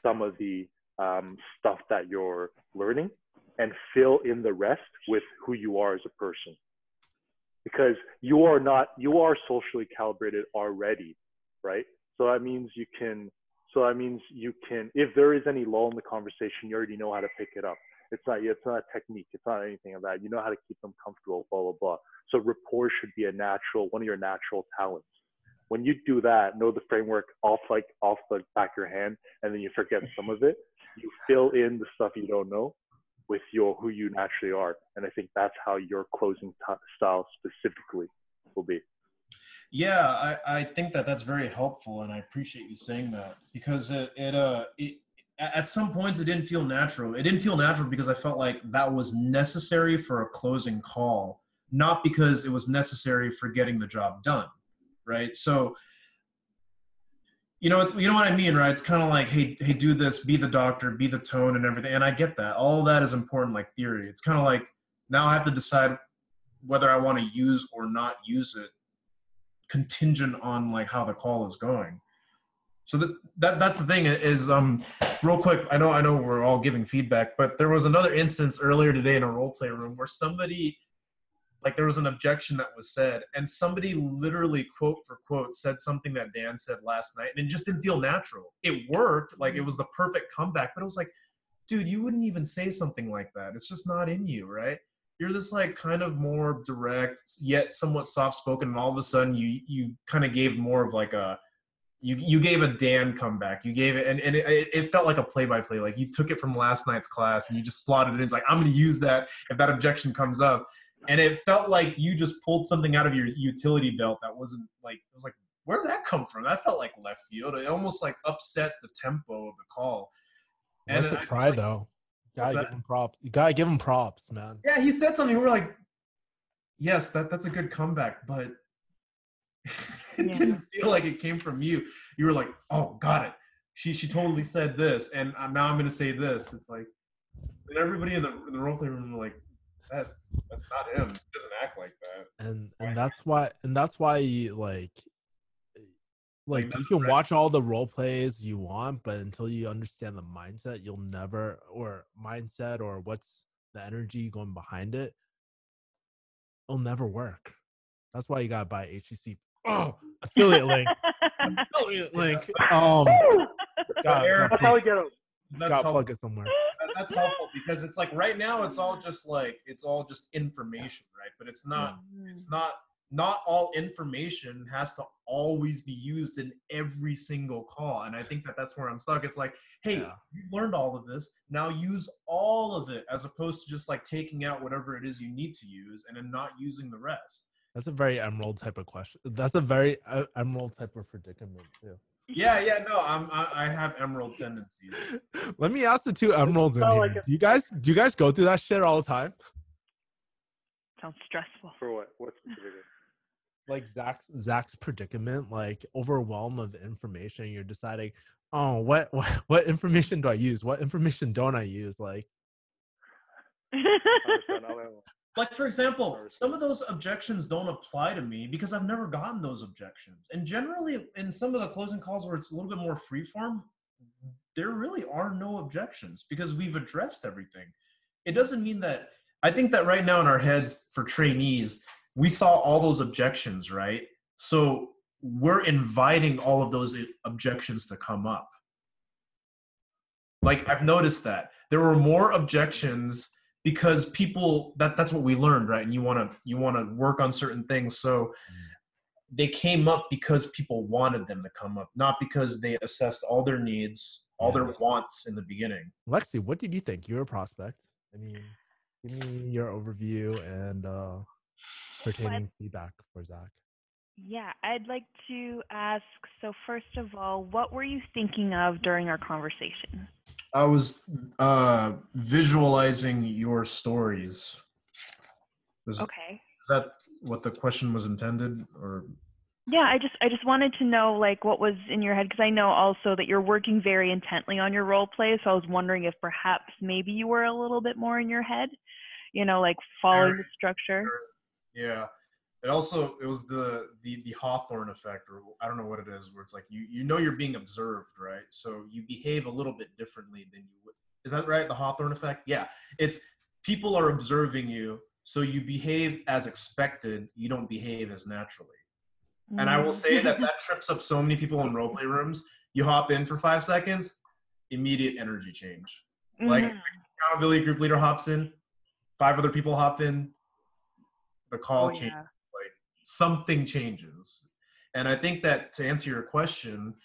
Speaker 5: some of the stuff that you're learning and fill in the rest with who you are as a person. Because you are socially calibrated already, right? So that means you can, if there is any lull in the conversation, you already know how to pick it up. It's not a technique. It's not anything of that. You know how to keep them comfortable, blah, blah, blah. So rapport should be one of your natural talents. When you do that, know the framework off the back of your hand, and then you forget some of it, you fill in the stuff you don't know with who you naturally are. And I think that's how your closing style specifically will be.
Speaker 2: Yeah, I think that's very helpful, and I appreciate you saying that, because it at some points it didn't feel natural. It didn't feel natural because I felt like that was necessary for a closing call, not because it was necessary for getting the job done, right? So, you know what I mean, right? It's kind of like, hey, do this, be the doctor, be the tone and everything. And I get that. All that is important, like theory. It's kind of like now I have to decide whether I want to use or not use it, contingent on like how the call is going. So that's the thing is, real quick, I know we're all giving feedback, but there was another instance earlier today in a role play room where somebody, like there was an objection that was said, and somebody literally quote for quote said something that Dan said last night, and it just didn't feel natural. It worked, like it was the perfect comeback, but it was like, dude, you wouldn't even say something like that. It's just not in you, right? you're this like kind of more direct yet somewhat soft spoken, and all of a sudden you kind of gave more of like a you gave a Dan comeback. You gave it, and it felt like a play by play. Like you took it from last night's class and you just slotted it in. It's like, I'm going to use that if that objection comes up. And it felt like you just pulled something out of your utility belt that wasn't like, it was like, where did that come from? That felt like left field. It almost like upset the tempo of the call.
Speaker 6: Worth a try, though. Gotta give him props. You gotta give him props, man.
Speaker 2: Yeah, he said something. We're like, yes, that's a good comeback, but it didn't feel like it came from you. You were like, oh, got it. She totally said this, and now I'm gonna say this. It's like, and everybody in the roleplay room were like, that's not him. He doesn't act like that.
Speaker 6: And that's why like you can watch all the role plays you want, but until you understand the mindset, you'll never, or mindset, or what's the energy going behind it, it'll never work. That's why you gotta buy HTC. Oh, affiliate link. Affiliate link.
Speaker 5: That's how we get them.
Speaker 2: That's
Speaker 6: plug it somewhere.
Speaker 2: That's helpful, because it's like right now it's all just information, right? But it's not all information has to always be used in every single call. And I think that's where I'm stuck. It's like, hey, you've learned all of this, now use all of it, as opposed to just like taking out whatever it is you need to use and then not using the rest.
Speaker 6: That's a very Emerald type of question. That's a very Emerald type of predicament too.
Speaker 2: Yeah, no, I have Emerald tendencies.
Speaker 6: Let me ask the two Emeralds in here. Do you guys go through that shit all the time?
Speaker 3: Sounds stressful.
Speaker 5: For what? What's specific?
Speaker 6: Like Zach's predicament, like overwhelm of information. You're deciding, oh, what information do I use? What information don't I use? Like
Speaker 2: for example, some of those objections don't apply to me because I've never gotten those objections. And generally, in some of the closing calls where it's a little bit more freeform, there really are no objections because we've addressed everything. It doesn't mean that. I think that right now in our heads for trainees, we saw all those objections, right? So we're inviting all of those objections to come up. Like, I've noticed that there were more objections because people, that's what we learned, right? And you want to work on certain things. So they came up because people wanted them to come up, not because they assessed all their needs, all their wants in the beginning.
Speaker 6: Lexi, what did you think? You're a prospect. I mean, give me your overview and pertaining feedback for Zach.
Speaker 3: Yeah, I'd like to ask, so first of all, what were you thinking of during our conversation?
Speaker 2: I was visualizing your stories.
Speaker 3: Okay.
Speaker 2: Is that what the question was intended, or?
Speaker 3: Yeah, I just wanted to know like what was in your head, because I know also that you're working very intently on your role play, so I was wondering if perhaps maybe you were a little bit more in your head, like following the structure.
Speaker 2: Yeah. It was the Hawthorne effect, or I don't know what it is, where it's like you're being observed, right? So you behave a little bit differently than you would. Is that right? The Hawthorne effect? Yeah. It's people are observing you, so you behave as expected. You don't behave as naturally. And I will say that trips up so many people in roleplay rooms. You hop in for 5 seconds, immediate energy change. Like accountability group leader hops in, 5 other people hop in, the call changes. Like something changes. And I think that to answer your question,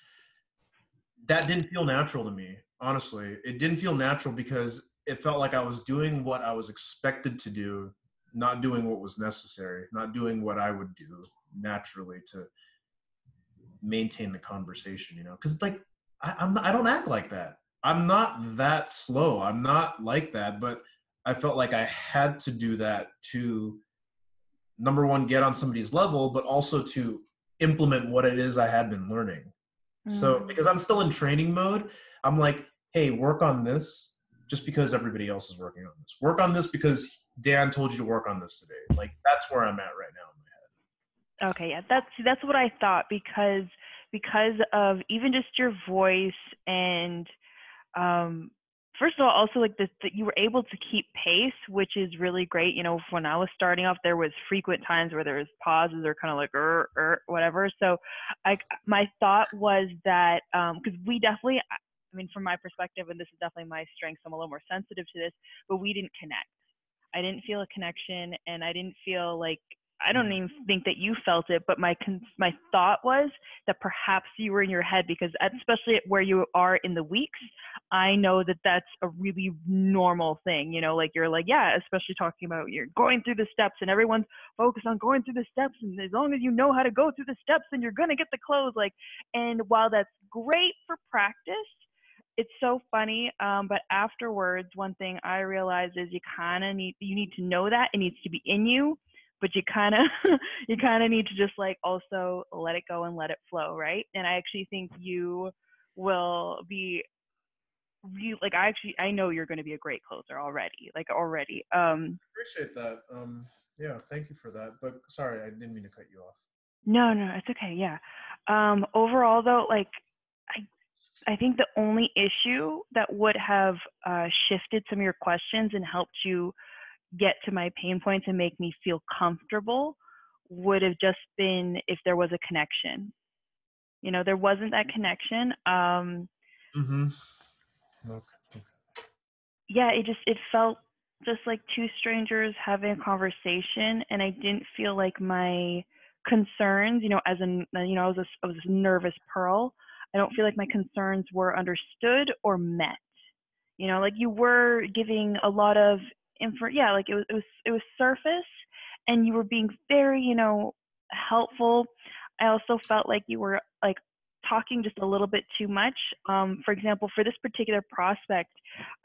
Speaker 2: that didn't feel natural to me. Honestly, it didn't feel natural because it felt like I was doing what I was expected to do, not doing what was necessary, not doing what I would do naturally to maintain the conversation, because like I don't act like that. I'm not that slow. I'm not like that, but I felt like I had to do that to, number one, get on somebody's level, but also to implement what it is I had been learning. So because I'm still in training mode, I'm like, hey, work on this just because everybody else is working on this. Work on this because Dan told you to work on this today. Like that's where I'm at right now in my head.
Speaker 3: Okay, yeah, that's what I thought, because of even just your voice and first of all, also like this, that you were able to keep pace, which is really great. When I was starting off, there was frequent times where there was pauses or kind of like whatever. So my thought was that because we definitely, I mean, from my perspective, and this is definitely my strength, so I'm a little more sensitive to this, but we didn't connect. I didn't feel a connection, and I didn't feel like, I don't even think that you felt it, but my thought was that perhaps you were in your head, because especially where you are in the weeks, I know that that's a really normal thing, you know, like you're like, yeah, especially talking about you're going through the steps and everyone's focused on going through the steps, and as long as you know how to go through the steps, then you're going to get the clothes. Like, and while that's great for practice, it's so funny. But afterwards, one thing I realized is you need to know that it needs to be in you, but you kind of you kind of need to just like also let it go and let it flow, right? And I actually think you will be like, I know you're going to be a great closer already, like already.
Speaker 2: Appreciate that. Yeah, thank you for that. But sorry, I didn't mean to cut you off.
Speaker 3: No, it's okay. Yeah. Overall though, like I think the only issue that would have shifted some of your questions and helped you get to my pain points and make me feel comfortable would have just been if there was a connection. You know, there wasn't that connection.
Speaker 2: Mm-hmm. Okay.
Speaker 3: Yeah, it felt just like two strangers having a conversation, and I didn't feel like my concerns, you know, I was a nervous pearl. I don't feel like my concerns were understood or met. You know, like you were giving a lot of yeah, like it was surface, and you were being very, you know, helpful. I also felt like you were like talking just a little bit too much. For example, for this particular prospect,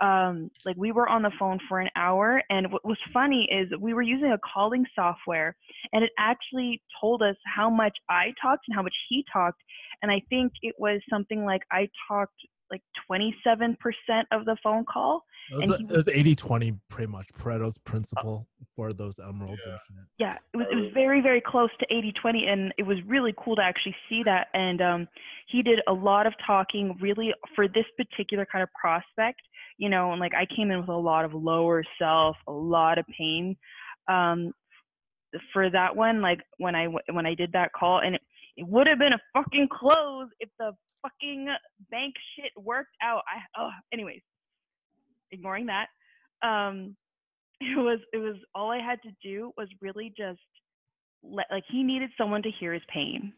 Speaker 3: like we were on the phone for an hour, and what was funny is we were using a calling software, and it actually told us how much I talked and how much he talked. And I think it was something like I talked like 27% of the phone call.
Speaker 6: It was 80-20, pretty much Pareto's principle for those emeralds and shit.
Speaker 3: Yeah, it was very, very close to 80-20, and it was really cool to actually see that. And he did a lot of talking really for this particular kind of prospect, you know, and like I came in with a lot of lower self, a lot of pain. For that one, like when I did that call, and it would have been a fucking close if the fucking bank shit worked out. Anyways, ignoring that, it was all I had to do was really just like he needed someone to hear his pain.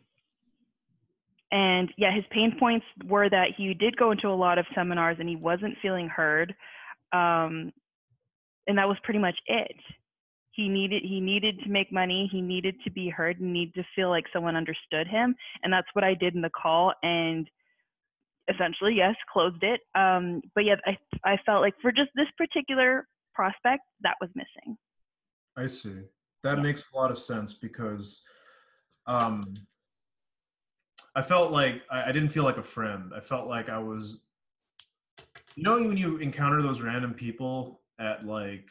Speaker 3: And yeah, his pain points were that he did go into a lot of seminars and he wasn't feeling heard, and that was pretty much it. He needed to make money. He needed to be heard. He needed to feel like someone understood him, and that's what I did in the call. And essentially, yes, closed it. But yeah, I felt like for just this particular prospect, that was missing.
Speaker 2: I see. That makes a lot of sense because I felt like I didn't feel like a friend. I felt like I was, you know, when you encounter those random people at like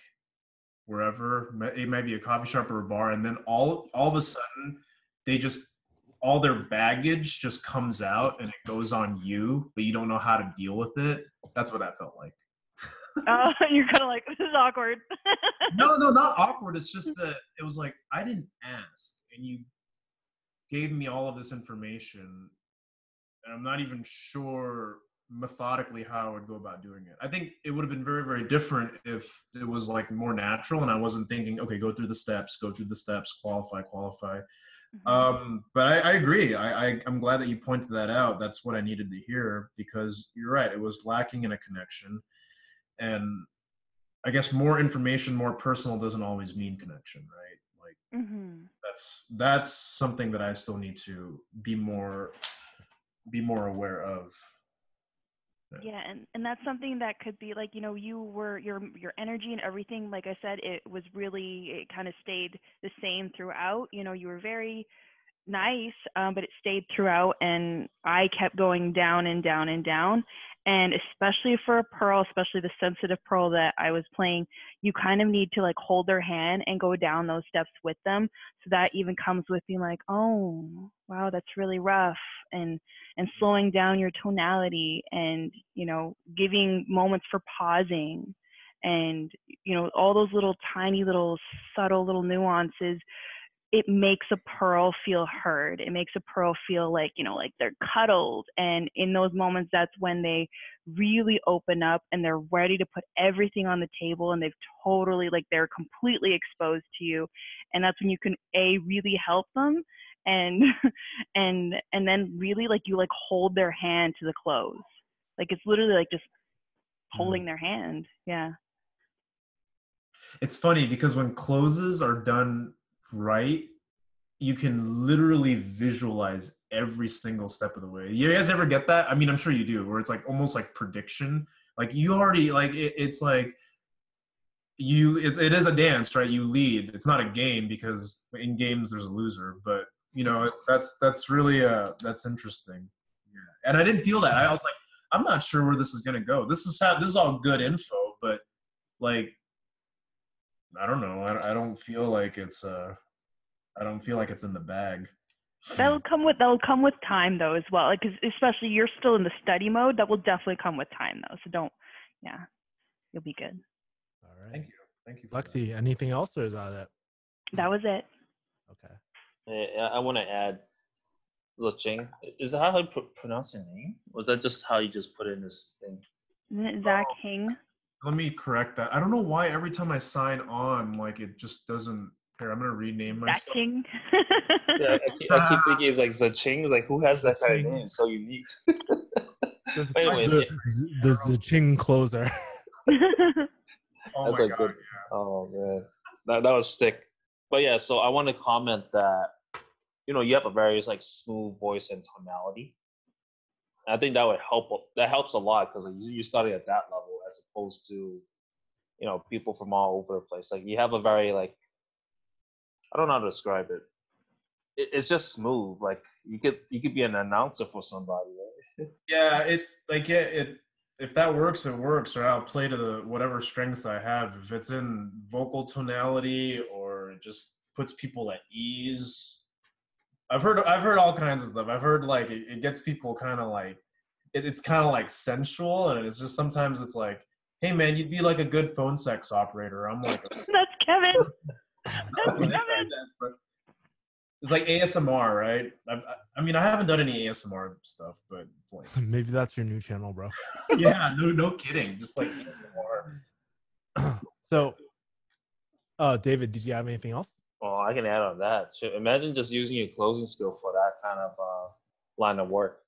Speaker 2: wherever, it might be a coffee shop or a bar, and then all of a sudden they just, all their baggage just comes out and it goes on you, but you don't know how to deal with it. That's what I felt like.
Speaker 3: Oh, you're kind of like, this is awkward.
Speaker 2: No, not awkward. It's just that it was like, I didn't ask, and you gave me all of this information, and I'm not even sure methodically how I would go about doing it. I think it would have been very, very different if it was like more natural and I wasn't thinking, okay, go through the steps, qualify.
Speaker 3: Mm-hmm.
Speaker 2: But I agree. I'm glad that you pointed that out. That's what I needed to hear, because you're right. It was lacking in a connection. And I guess more information, more personal doesn't always mean connection, right? Like that's something that I still need to be more aware of.
Speaker 3: Yeah, and that's something that could be like, you know, your energy and everything, like I said, it kind of stayed the same throughout. You know, you were very nice, but it stayed throughout, and I kept going down and down and down. And especially for a pearl, especially the sensitive pearl that I was playing, you kind of need to like hold their hand and go down those steps with them. So that even comes with being like, oh, wow, that's really rough. And slowing down your tonality, and, you know, giving moments for pausing, and, you know, all those little tiny little subtle little nuances it makes a pearl feel heard. It makes a pearl feel like, like they're cuddled. And in those moments, that's when they really open up and they're ready to put everything on the table, and they've totally, like, they're completely exposed to you. And that's when you can really help them, and and then really, like, you, like, hold their hand to the close. Like, it's literally like just holding their hand. Yeah.
Speaker 2: It's funny because when closes are done right, you can literally visualize every single step of the way. You guys ever get that? I mean, I'm sure you do, where it's like almost like prediction. Like you already, like it's like it is a dance, right? You lead. It's not a game because in games there's a loser, but that's really that's interesting. Yeah. And I didn't feel that. I was like, I'm not sure where this is gonna go. This is all good info, but like I don't know. I don't feel like it's I don't feel like it's in the bag.
Speaker 3: That'll come with time though as well. Like, 'cause especially you're still in the study mode. That will definitely come with time though. So don't, yeah, you'll be good.
Speaker 6: All right.
Speaker 2: Thank you.
Speaker 6: Lexi, anything else, or is that it?
Speaker 3: That was it.
Speaker 6: Okay.
Speaker 4: I want to add, Zheng. Is that how you pronounce your name? Was that just how you just put in this thing?
Speaker 3: Isn't it Zach Hing?
Speaker 2: Let me correct that. I don't know why every time I sign on, like it just doesn't. Here, I'm gonna rename myself.
Speaker 3: Zach Hing.
Speaker 4: Yeah, I keep thinking it's like Zheng. Like, who has that kind of name? It's so unique. Anyways,
Speaker 6: the Zheng closer.
Speaker 2: Oh my god.
Speaker 4: Oh man, that was sick. But yeah, so I want to comment that you have a very like smooth voice and tonality. And I think that would help. That helps a lot because you're starting at that level as opposed to people from all over the place. Like you have a very like I don't know how to describe it. It's just smooth. Like you could be an announcer for somebody, right?
Speaker 2: Yeah, it's like if that works, it works. Or I'll play to the whatever strengths I have. If it's in vocal tonality or it just puts people at ease. I've heard all kinds of stuff. I've heard like it gets people kind of like it's kind of like sensual, and it's just sometimes it's like, hey man, you'd be like a good phone sex operator. I'm like,
Speaker 3: that's Kevin. That's Kevin.
Speaker 2: It's like ASMR, right? I mean, I haven't done any ASMR stuff, but like,
Speaker 6: maybe that's your new channel, bro.
Speaker 2: Yeah, no kidding. Just like ASMR.
Speaker 6: So, David, did you have anything else?
Speaker 4: Oh, I can add on that. Imagine just using your closing skill for that kind of line of work.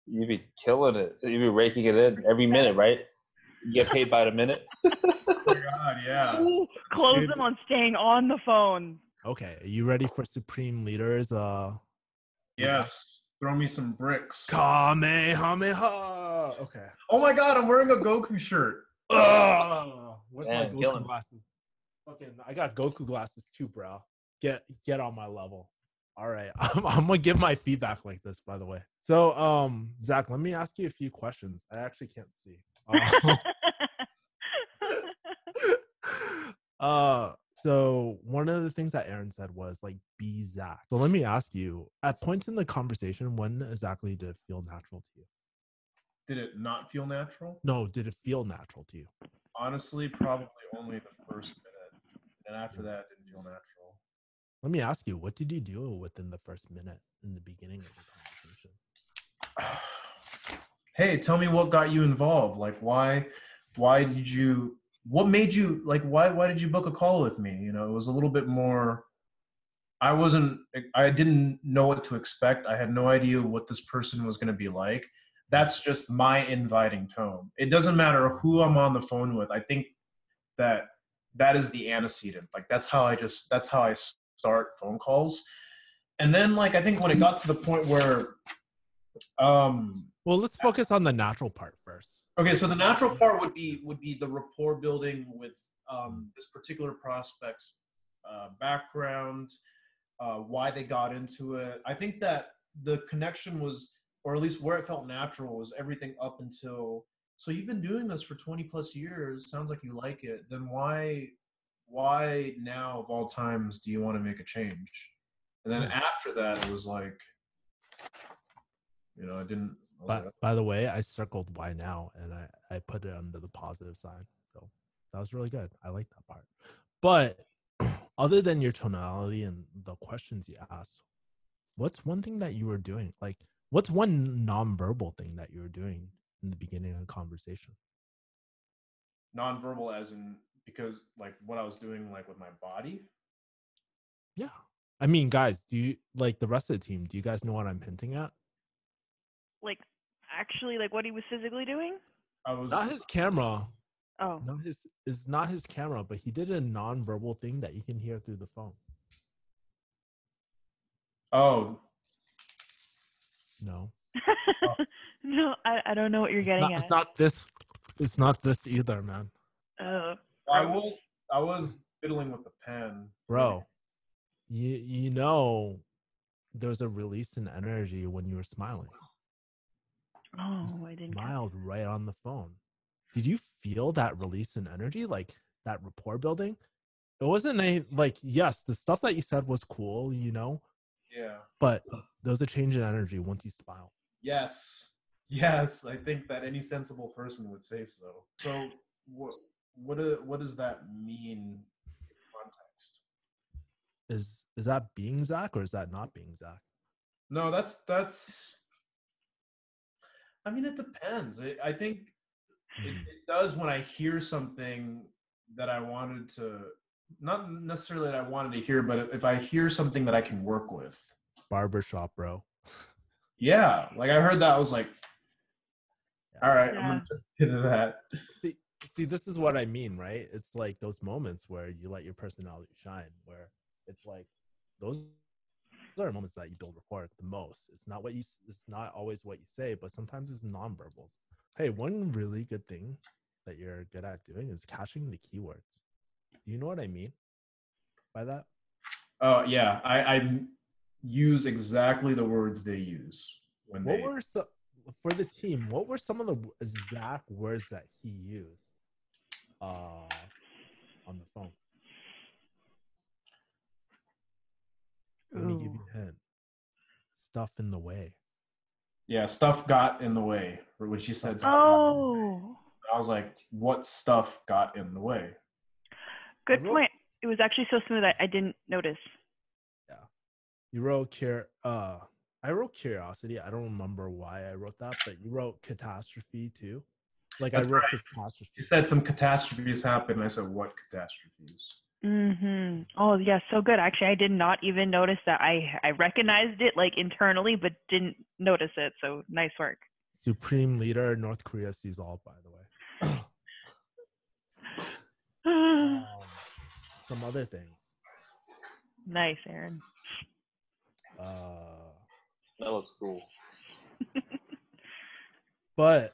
Speaker 4: You'd be killing it. You'd be raking it in every minute, right? You get paid by the minute.
Speaker 2: Oh my god, yeah.
Speaker 3: Ooh, close them on staying on the phone.
Speaker 6: Okay, are you ready for Supreme Leaders?
Speaker 2: Yes. Throw me some bricks.
Speaker 6: Kamehameha. Okay.
Speaker 2: Oh my god, I'm wearing a Goku shirt.
Speaker 6: Where's my
Speaker 4: Man,
Speaker 6: Goku glasses? Fucking, I got Goku glasses too, bro. Get on my level. All right, I'm gonna give my feedback like this, by the way. So, Zach, let me ask you a few questions. I actually can't see. So one of the things that Aaron said was like, be Zach. So let me ask you, at points in the conversation, when exactly did it feel natural to you?
Speaker 2: Did it not feel natural?
Speaker 6: No, did it feel natural to you?
Speaker 2: Honestly, probably only the first minute. And after that, it didn't feel natural.
Speaker 6: Let me ask you, what did you do within the first minute in the beginning of the conversation?
Speaker 2: Hey, tell me what got you involved. Like, why did you, what made you, like, why did you book a call with me? You know, it was a little bit more, I didn't know what to expect. I had no idea what this person was going to be like. That's just my inviting tone. It doesn't matter who I'm on the phone with. I think that is the antecedent. Like, that's how I start phone calls. And then, like, I think when it got to the point where,
Speaker 6: well, let's focus on the natural part first.
Speaker 2: Okay, so the natural part would be the rapport building with this particular prospect's background, why they got into it. I think that the connection was, or at least where it felt natural, was everything up until, so you've been doing this for 20 plus years, sounds like you like it, then why now of all times do you want to make a change? And then after that, it was like, you know, I didn't.
Speaker 6: By the way, I circled why now, and I put it under the positive sign. So that was really good. I like that part. But other than your tonality and the questions you ask, what's one thing that you were doing? Like, what's one nonverbal thing that you were doing in the beginning of the conversation?
Speaker 2: Nonverbal, as in because like what I was doing, like with my body.
Speaker 6: Yeah. I mean, guys, do you like the rest of the team? Do you guys know what I'm hinting at?
Speaker 3: Like, actually, like what he was physically doing?
Speaker 2: I was.
Speaker 6: Not his camera.
Speaker 3: Oh.
Speaker 6: Not his is not his camera, but he did a nonverbal thing that you can hear through the phone.
Speaker 2: Oh.
Speaker 6: No.
Speaker 3: No, I don't know what you're getting at.
Speaker 6: It's not this. It's not this either, man.
Speaker 2: I was fiddling with the pen,
Speaker 6: Bro. You know, there's a release in energy when you were smiling.
Speaker 3: Oh, I didn't.
Speaker 6: Smiled right on the phone. Did you feel that release in energy, like that rapport building? It wasn't like, yes, the stuff that you said was cool, you know.
Speaker 2: Yeah.
Speaker 6: But there was a change in energy once you smile.
Speaker 2: Yes. Yes, I think that any sensible person would say so. So what does that mean in context?
Speaker 6: Is that being Zach or is that not being Zach?
Speaker 2: No, that's I mean, it depends. I think it does when I hear something that I wanted to, not necessarily that I wanted to hear, but if I hear something that I can work with.
Speaker 6: Barbershop, bro.
Speaker 2: Yeah, like I heard that, I was like, all right,
Speaker 3: Yeah.
Speaker 2: I'm gonna get into that.
Speaker 6: See, this is what I mean, right? It's like those moments where you let your personality shine, where it's like those are moments that you build rapport the most. It's not always what you say, but sometimes it's nonverbals. Hey, one really good thing that you're good at doing is catching the keywords. Do you know what I mean by that?
Speaker 2: Oh yeah, I use exactly the words they use when
Speaker 6: What
Speaker 2: they.
Speaker 6: were for the team? What were some of the exact words that he used on the phone? Let me give you a hint. Stuff in the way.
Speaker 2: Yeah, stuff got in the way, or when she said stuff.
Speaker 3: Oh.
Speaker 2: I was like, what stuff got in the way?
Speaker 3: Good point. It was actually so smooth I didn't notice.
Speaker 6: Yeah. You wrote I wrote curiosity. I don't remember why I wrote that, but you wrote catastrophe too. Like
Speaker 2: That's
Speaker 6: I wrote
Speaker 2: right.
Speaker 6: catastrophe.
Speaker 2: You said some catastrophes happened. I said, what catastrophes?
Speaker 3: Mm-hmm. Oh, yeah, so good. Actually, I did not even notice that. I recognized it like internally, but didn't notice it. So nice work.
Speaker 6: Supreme leader, North Korea sees all, by the way. Some other things.
Speaker 3: Nice, Aaron.
Speaker 4: That looks cool.
Speaker 6: But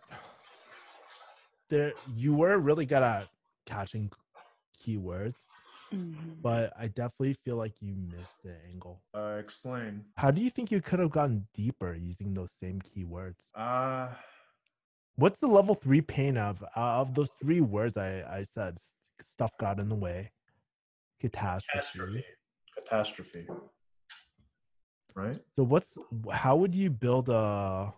Speaker 6: you were really good at catching keywords.
Speaker 3: Mm-hmm.
Speaker 6: But I definitely feel like you missed the angle.
Speaker 2: Explain.
Speaker 6: How do you think you could have gone deeper using those same keywords?
Speaker 2: What's
Speaker 6: the level 3 pain of those 3 words I said? Stuff got in the way. Catastrophe.
Speaker 2: Right?
Speaker 6: So how would you build how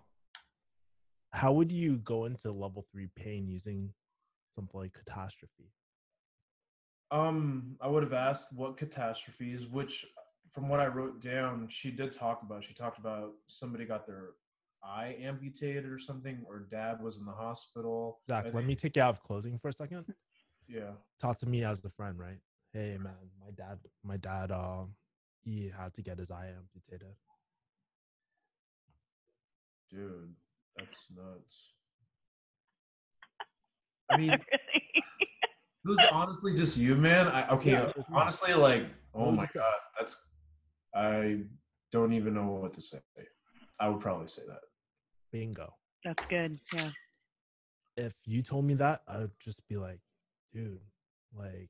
Speaker 6: would you go into level 3 pain using something like catastrophe?
Speaker 2: I would have asked what catastrophes, which from what I wrote down, she talked about somebody got their eye amputated or something, or dad was in the hospital.
Speaker 6: Zach, let me take you out of closing for a second.
Speaker 2: Yeah.
Speaker 6: Talk to me as a friend, right? Hey man, my dad he had to get his eye amputated.
Speaker 2: Dude, that's nuts. I mean, it was honestly just you, man. Honestly, like, oh my god, I don't even know what to say. I would probably say that.
Speaker 6: Bingo.
Speaker 3: That's good. Yeah.
Speaker 6: If you told me that, I would just be like, dude, like,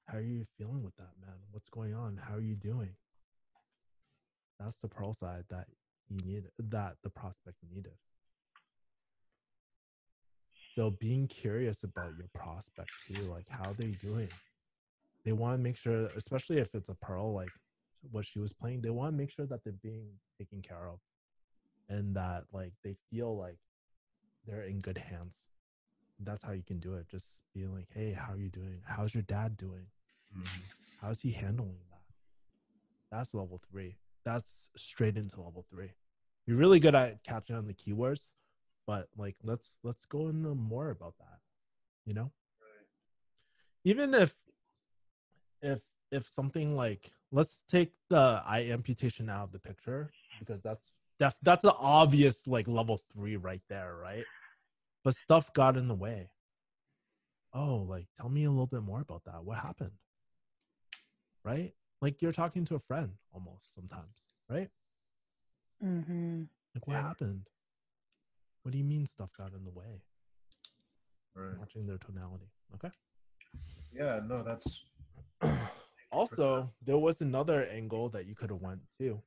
Speaker 6: how are you feeling with that, man? What's going on? How are you doing? That's the pearl side that the prospect needed. So being curious about your prospect too, like how they're doing. They want to make sure, especially if it's a pearl, like what she was playing, they want to make sure that they're being taken care of and that like they feel like they're in good hands. That's how you can do it. Just being like, hey, how are you doing? How's your dad doing?
Speaker 2: Mm-hmm.
Speaker 6: How's he handling that? That's level 3. That's straight into level 3. You're really good at catching on the keywords, but like let's go into more about that. You know, even if something like, let's take the eye amputation out of the picture, because that's an obvious like level 3 right there, right? But stuff got in the way. Oh, like tell me a little bit more about that. What happened? Right? Like you're talking to a friend almost sometimes, right?
Speaker 3: Mm-hmm.
Speaker 6: Like what happened? What do you mean stuff got in the way?
Speaker 2: Right.
Speaker 6: Watching their tonality. Okay.
Speaker 2: Yeah, no, that's
Speaker 6: Also, there was another angle that you could have went to.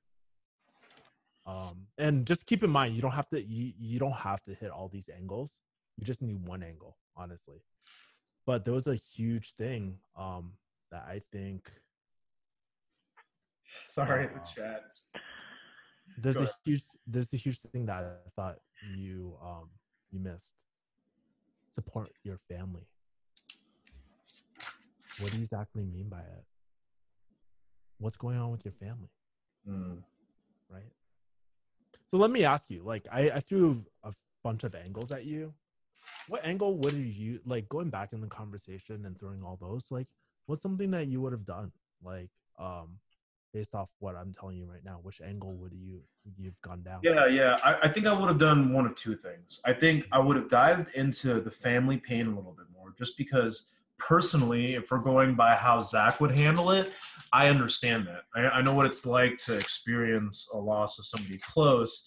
Speaker 6: And just keep in mind, you don't have to hit all these angles. You just need one angle, honestly. But there was a huge thing that I think
Speaker 2: sorry, the chat.
Speaker 6: there's
Speaker 2: Go
Speaker 6: a huge thing that I thought you missed. Support your family. What do you exactly mean by it? What's going on with your family? Right? So let me ask you, like I threw a bunch of angles at you. What angle would you like, going back in the conversation and throwing all those, like what's something that you would have done, like based off what I'm telling you right now? Which angle would you've gone down?
Speaker 2: Yeah. I think I would have done one of two things. I think I would have dived into the family pain a little bit more, just because personally, if we're going by how Zach would handle it, I understand that. I know what it's like to experience a loss of somebody close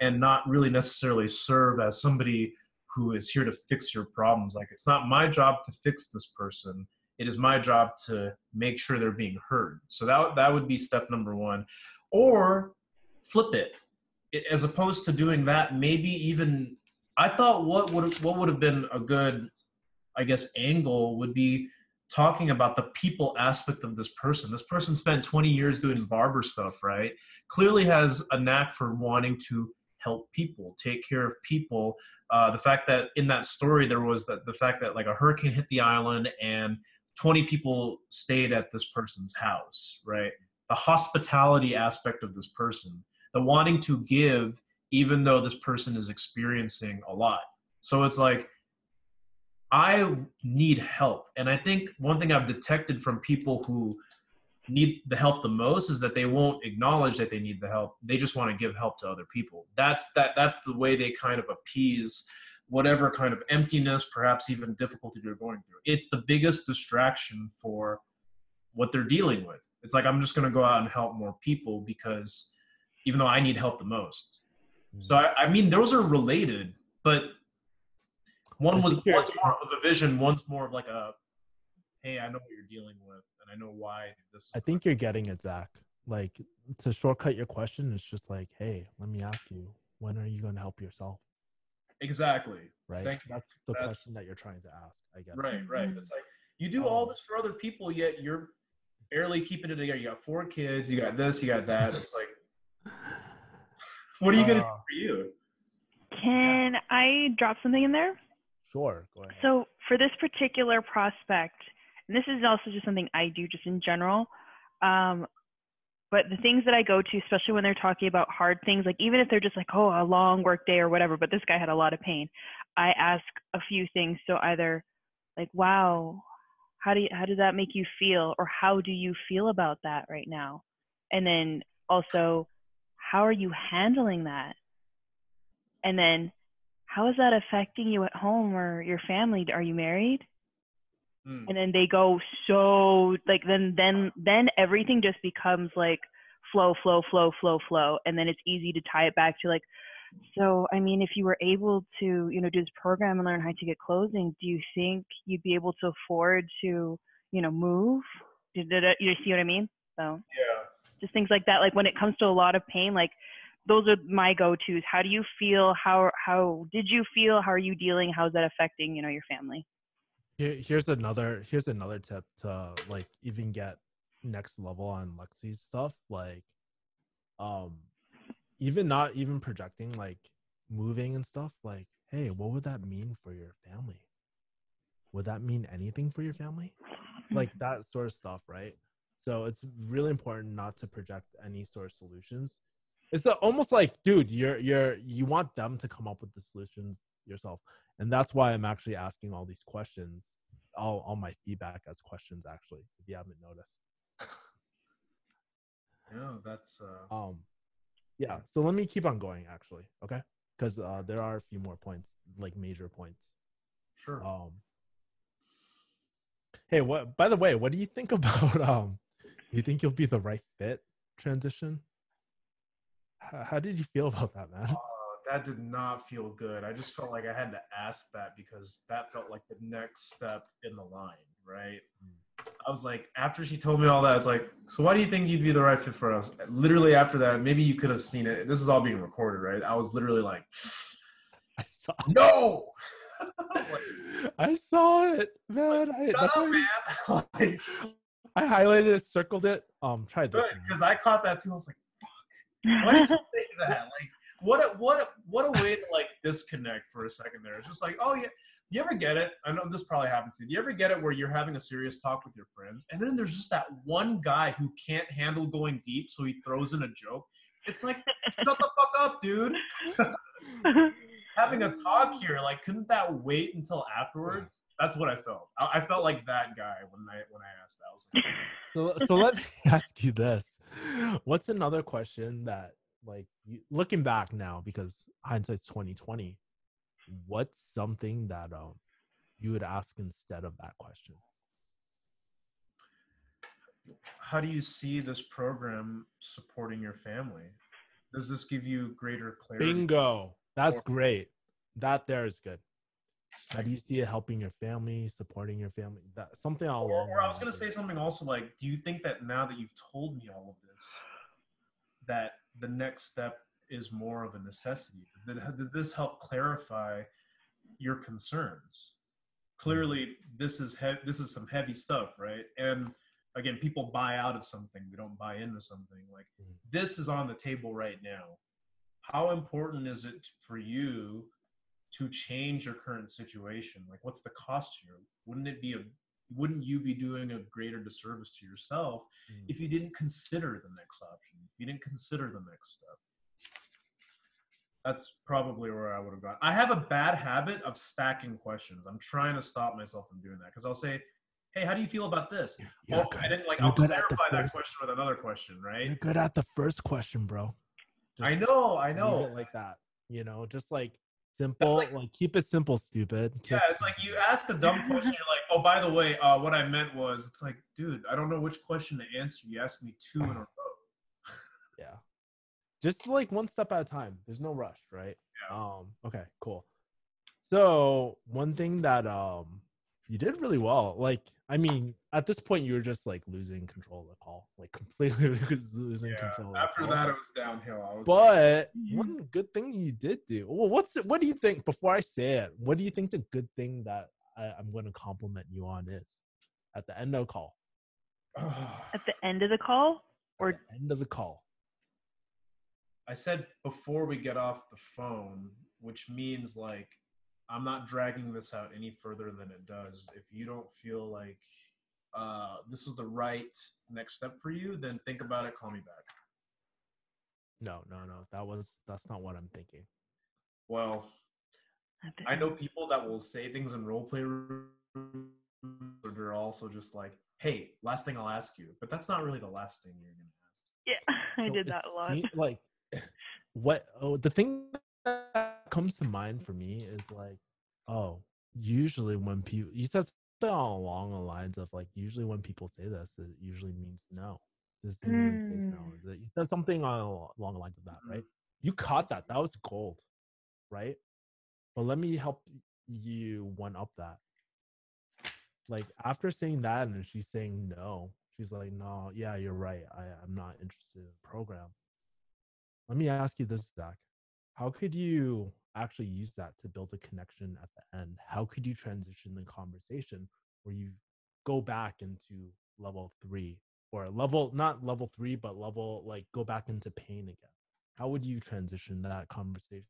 Speaker 2: and not really necessarily serve as somebody who is here to fix your problems. Like, it's not my job to fix this person. It is my job to make sure they're being heard. So that would be step number one. Or flip it. As opposed to doing that, maybe even I thought what would have been a good, I guess, angle would be talking about the people aspect of this person. This person spent 20 years doing barber stuff, right? Clearly has a knack for wanting to help people, take care of people. The fact that in that story there was the fact that like a hurricane hit the island and 20 people stayed at this person's house, right? The hospitality aspect of this person, the wanting to give even though this person is experiencing a lot. So it's like, I need help. And I think one thing I've detected from people who need the help the most is that they won't acknowledge that they need the help. They just want to give help to other people. That's the way they kind of appease whatever kind of emptiness, perhaps even difficulty they're going through. It's the biggest distraction for what they're dealing with. It's like, I'm just going to go out and help more people because even though I need help the most. So, I mean, those are related, but one's more of a vision, one's more of like a, hey, I know what you're dealing with, and I know why this.
Speaker 6: I think you're getting it, Zach. Like, to shortcut your question, it's just like, hey, let me ask you, when are you going to help yourself?
Speaker 2: Exactly.
Speaker 6: Right. That's the question that you're trying to ask. I guess.
Speaker 2: Right. It's like, you do all this for other people, yet you're barely keeping it together. You got 4 kids, you got this, you got that. It's like, what are you gonna do for you?
Speaker 3: Can I drop something in there?
Speaker 6: Sure, go ahead.
Speaker 3: So for this particular prospect, and this is also just something I do just in general, but the things that I go to, especially when they're talking about hard things, like even if they're just like, oh, a long work day or whatever, but this guy had a lot of pain, I ask a few things. So either like, wow, how does that make you feel? Or how do you feel about that right now? And then also, how are you handling that? And then, how is that affecting you at home or your family? Are you married? And then they go so like then everything just becomes like flow, and then it's easy to tie it back to like, so I mean, if you were able to do this program and learn high ticket closing, do you think you'd be able to afford to move? You see what I mean? So
Speaker 2: yeah,
Speaker 3: just things like that. Like when it comes to a lot of pain, like those are my go-tos. How do you feel? How did you feel? How are you dealing? How's that affecting your family?
Speaker 6: Here's another tip to like even get next level on Lexi's stuff. Like, even not even projecting, like moving and stuff. Like, hey, what would that mean for your family? Would that mean anything for your family? Like that sort of stuff, right? So it's really important not to project any sort of solutions. It's almost like, dude, you want them to come up with the solutions yourself, and that's why I'm actually asking all these questions, all my feedback as questions. Actually, if you haven't noticed.
Speaker 2: Yeah, that's
Speaker 6: Yeah. So let me keep on going, actually. Okay, because there are a few more points, like major points.
Speaker 2: sure.
Speaker 6: Hey, what? By the way, what do you think about Do you think you'll be the right fit transition? How did you feel about that, man?
Speaker 2: That did not feel good. I just felt like I had to ask that because that felt like the next step in the line, right? I was like, after she told me all that, it's like, so why do you think you'd be the right fit for us? Literally after that, maybe you could have seen it. This is all being recorded, right? I was literally like,
Speaker 6: I saw
Speaker 2: no!
Speaker 6: I saw it, man.
Speaker 2: Shut up, man! Like,
Speaker 6: I highlighted it, circled it. Try this.
Speaker 2: good, because I caught that too. I was like, fuck. Why did you say that? Like, what a way to like disconnect for a second there. It's just like, oh yeah. You ever get it? I know this probably happens to you. Do you ever get it where you're having a serious talk with your friends, and then there's just that one guy who can't handle going deep, so he throws in a joke? It's like, shut the fuck up, dude. Having a talk here, like, couldn't that wait until afterwards? That's what I felt. I felt like that guy when I asked that. I was like,
Speaker 6: so let me ask you this: what's another question that, like, looking back now, because hindsight's 2020, what's something that you would ask instead of that question?
Speaker 2: how do you see this program supporting your family? Does this give you greater clarity?
Speaker 6: Bingo. That's great. That there is good. How do you see it helping your family, supporting your family? That something along.
Speaker 2: Or I was going to say something also like, do you think that now that you've told me all of this, that the next step is more of a necessity? Does this help clarify your concerns? Clearly, this is some heavy stuff, right? And again, people buy out of something; they don't buy into something. Like, this is on the table right now. How important is it for you to change your current situation? Like, what's the cost here? Wouldn't you be doing a greater disservice to yourself if you didn't consider the next option? If you didn't consider the next step? That's probably where I would have gone. I have a bad habit of stacking questions. I'm trying to stop myself from doing that because I'll say, hey, how do you feel about this? And then I'll clarify that question with another question, right?
Speaker 6: You're good at the first question, bro.
Speaker 2: I know.
Speaker 6: Leave it like that. Just like simple, like keep it simple, stupid.
Speaker 2: Yeah, it's like you ask a dumb question, you're like, oh, by the way, what I meant was, it's like, dude, I don't know which question to answer. You asked me 2 in a row.
Speaker 6: Yeah. Just like one step at a time. There's no rush, right?
Speaker 2: Yeah.
Speaker 6: Okay, cool. So one thing that you did really well. Like, I mean, at this point you were just like losing control of the call. Like completely losing control of the
Speaker 2: after
Speaker 6: call.
Speaker 2: that it was downhill.
Speaker 6: But one good thing you did do. Well, what do you think, before I say it, what do you think the good thing that I'm going to compliment you on is at the end of the call?
Speaker 3: At the end of the call? Or
Speaker 6: at the end of the call?
Speaker 2: I said before we get off the phone, which means like I'm not dragging this out any further than it does. If you don't feel like this is the right next step for you, then think about it, call me back.
Speaker 6: No. That's not what I'm thinking.
Speaker 2: Well, I know people that will say things in roleplay rooms, or they're also just like, hey, last thing I'll ask you. But that's not really the last thing you're going to ask.
Speaker 3: Yeah, I did that a lot.
Speaker 6: Like, the thing that comes to mind for me is like, usually when people, you said something along the lines of like, usually when people say this, it usually means no. This isn't the case now. You said something along the lines of that, right? You caught that. That was gold, right? But let me help you one up that. Like, after saying that, and she's saying no, she's like, no, yeah, you're right. I'm not interested in the program. Let me ask you this, Zach. How could you actually use that to build a connection at the end? How could you transition the conversation where you go back into level 3, or not level 3, but level, like, go back into pain again? How would you transition that conversation?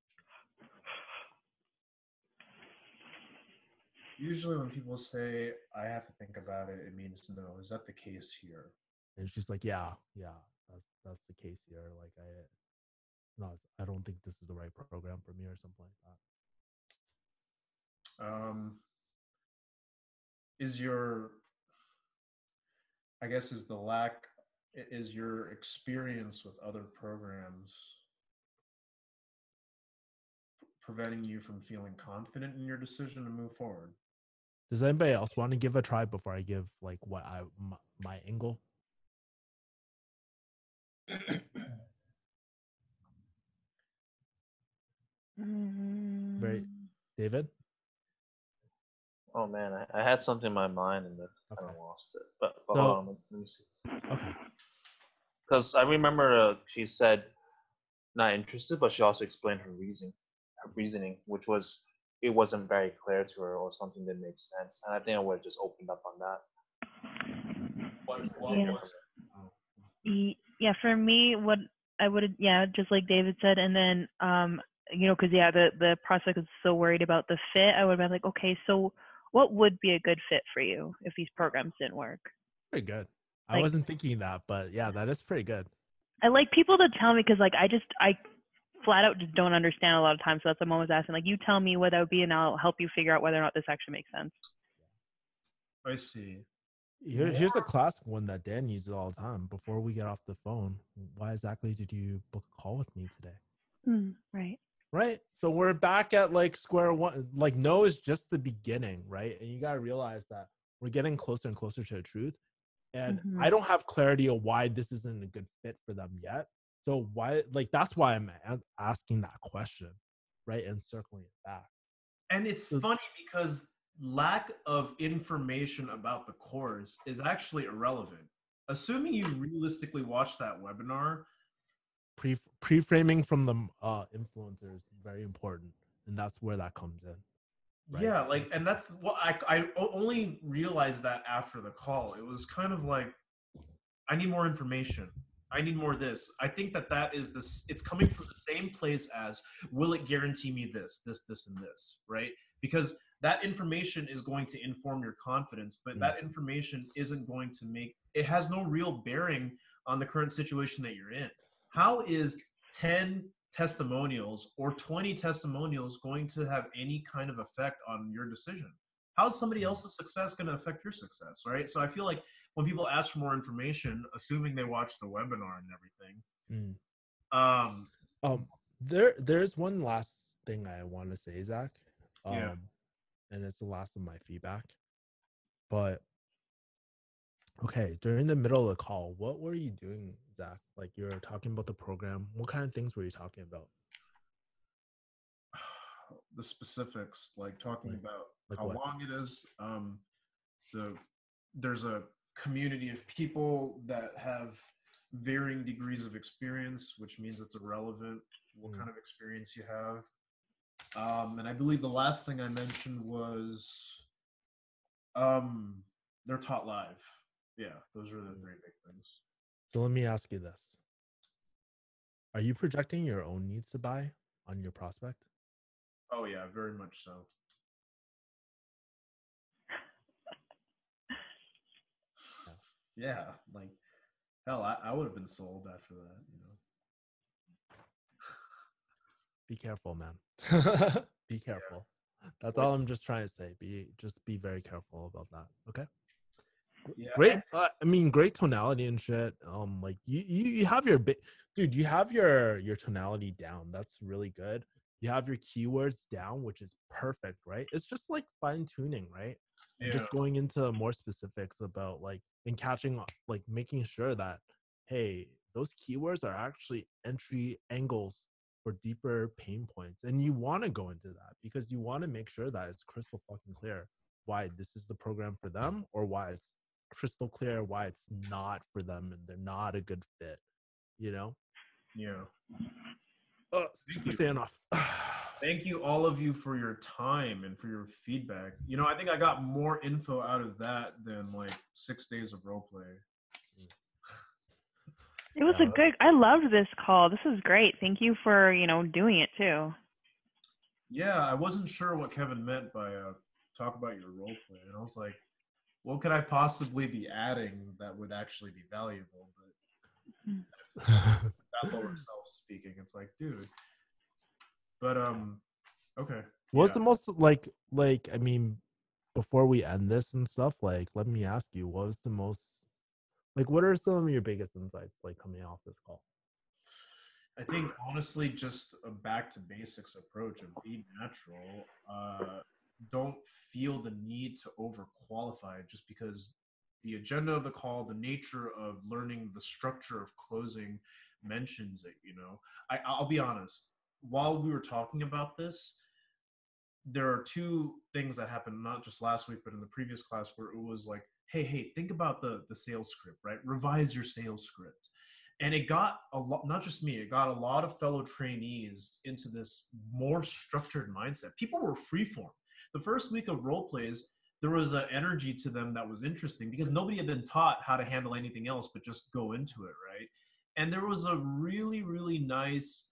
Speaker 2: Usually when people say, I have to think about it, it means no. Is that the case here?
Speaker 6: And she's like, yeah, that's the case here. Like I don't think this is the right program for me or something like that.
Speaker 2: Is your, I guess, is your experience with other programs preventing you from feeling confident in your decision to move forward?
Speaker 6: Does anybody else want to give a try before I give like my angle? Very, David?
Speaker 4: Oh man, I had something in my mind and then kind of lost it. But
Speaker 6: So-
Speaker 4: hold on, let me see.
Speaker 6: Okay.
Speaker 4: Because I remember she said not interested, but she also explained her reasoning, which was it wasn't very clear to her or something didn't make sense. And I think I would have just opened up on that.
Speaker 3: Yeah, for me, what I would, just like David said, and then, because the prospect was so worried about the fit, I would have been like, okay, so what would be a good fit for you if these programs didn't work?
Speaker 6: Pretty good. I
Speaker 3: Like-
Speaker 6: wasn't thinking that, but yeah, that is pretty good.
Speaker 3: I like people to tell me because, like, I flat out just don't understand a lot of times. So that's what I'm always asking. Like, you tell me what that would be, and I'll help you figure out whether or not this actually makes sense.
Speaker 2: I see.
Speaker 6: Here's a classic one that Dan uses all the time. Before we get off the phone, why exactly did you book a call with me today?
Speaker 3: Right.
Speaker 6: Right. So we're back at like square one. Like no is just the beginning, right? And you gotta realize that we're getting closer and closer to the truth. And I don't have clarity of why this isn't a good fit for them yet. So why, like, that's why I'm asking that question, right? And circling it back.
Speaker 2: And it's funny because lack of information about the course is actually irrelevant. Assuming you realistically watched that webinar,
Speaker 6: Pre-framing from the influencer is very important, and that's where that comes in. Right?
Speaker 2: Yeah, like, and that's what I only realized that after the call. It was kind of like, I need more information. I need more this. I think that is this. It's coming from the same place as, will it guarantee me this, and this, right? Because that information is going to inform your confidence, but that information isn't going to it has no real bearing on the current situation that you're in. How is 10 testimonials or 20 testimonials going to have any kind of effect on your decision? How's somebody else's success going to affect your success, right? So I feel like when people ask for more information, assuming they watched the webinar and everything,
Speaker 6: there's one last thing I want to say, Zach.
Speaker 2: Yeah.
Speaker 6: And it's the last of my feedback. But okay, during the middle of the call, what were you doing, Zach? Like you were talking about the program. What kind of things were you talking about?
Speaker 2: The specifics, like talking about
Speaker 6: like
Speaker 2: how
Speaker 6: what?
Speaker 2: long it is. There's a community of people that have varying degrees of experience, which means it's irrelevant what kind of experience you have. And I believe the last thing I mentioned was they're taught live. Yeah, those are the three big things.
Speaker 6: So let me ask you this. Are you projecting your own needs to buy on your prospect?
Speaker 2: Oh yeah, very much so. Yeah, like hell, I would have been sold after that, you know.
Speaker 6: Be careful, man. Be careful. Yeah. That's all I'm just trying to say. Be very careful about that. Okay. Yeah. Great. I mean, great tonality and shit. Like you have your dude. You have your tonality down. That's really good. You have your keywords down, which is perfect, right? It's just like fine tuning, right? And just going into more specifics about like and catching, like making sure that, hey, those keywords are actually entry angles for deeper pain points. And you want to go into that because you want to make sure that it's crystal fucking clear why this is the program for them, or why it's crystal clear why it's not for them and they're not a good fit, you know?
Speaker 2: Yeah.
Speaker 6: Super Saiyan off.
Speaker 2: Thank you, all of you, for your time and for your feedback. You know, I think I got more info out of that than like 6 days of roleplay.
Speaker 3: It was I loved this call. This is great. Thank you for, doing it too.
Speaker 2: Yeah, I wasn't sure what Kevin meant by talk about your roleplay. And I was like, what could I possibly be adding that would actually be valuable? But it's that lower self speaking. It's like, dude. But okay.
Speaker 6: What's
Speaker 2: Yeah.
Speaker 6: the most like I mean, before we end this and stuff, like let me ask you, what was the most like what are some of your biggest insights like coming off this call?
Speaker 2: I think honestly, just a back to basics approach of be natural. Don't feel the need to overqualify just because the agenda of the call, the nature of learning the structure of closing mentions it. I'll be honest. While we were talking about this, there are two things that happened not just last week but in the previous class where it was like, hey, think about the sales script, right? Revise your sales script. And it got a lot, not just me, it got a lot of fellow trainees into this more structured mindset. People were freeform. The first week of role plays, there was an energy to them that was interesting because nobody had been taught how to handle anything else but just go into it, right? And there was a really, really nice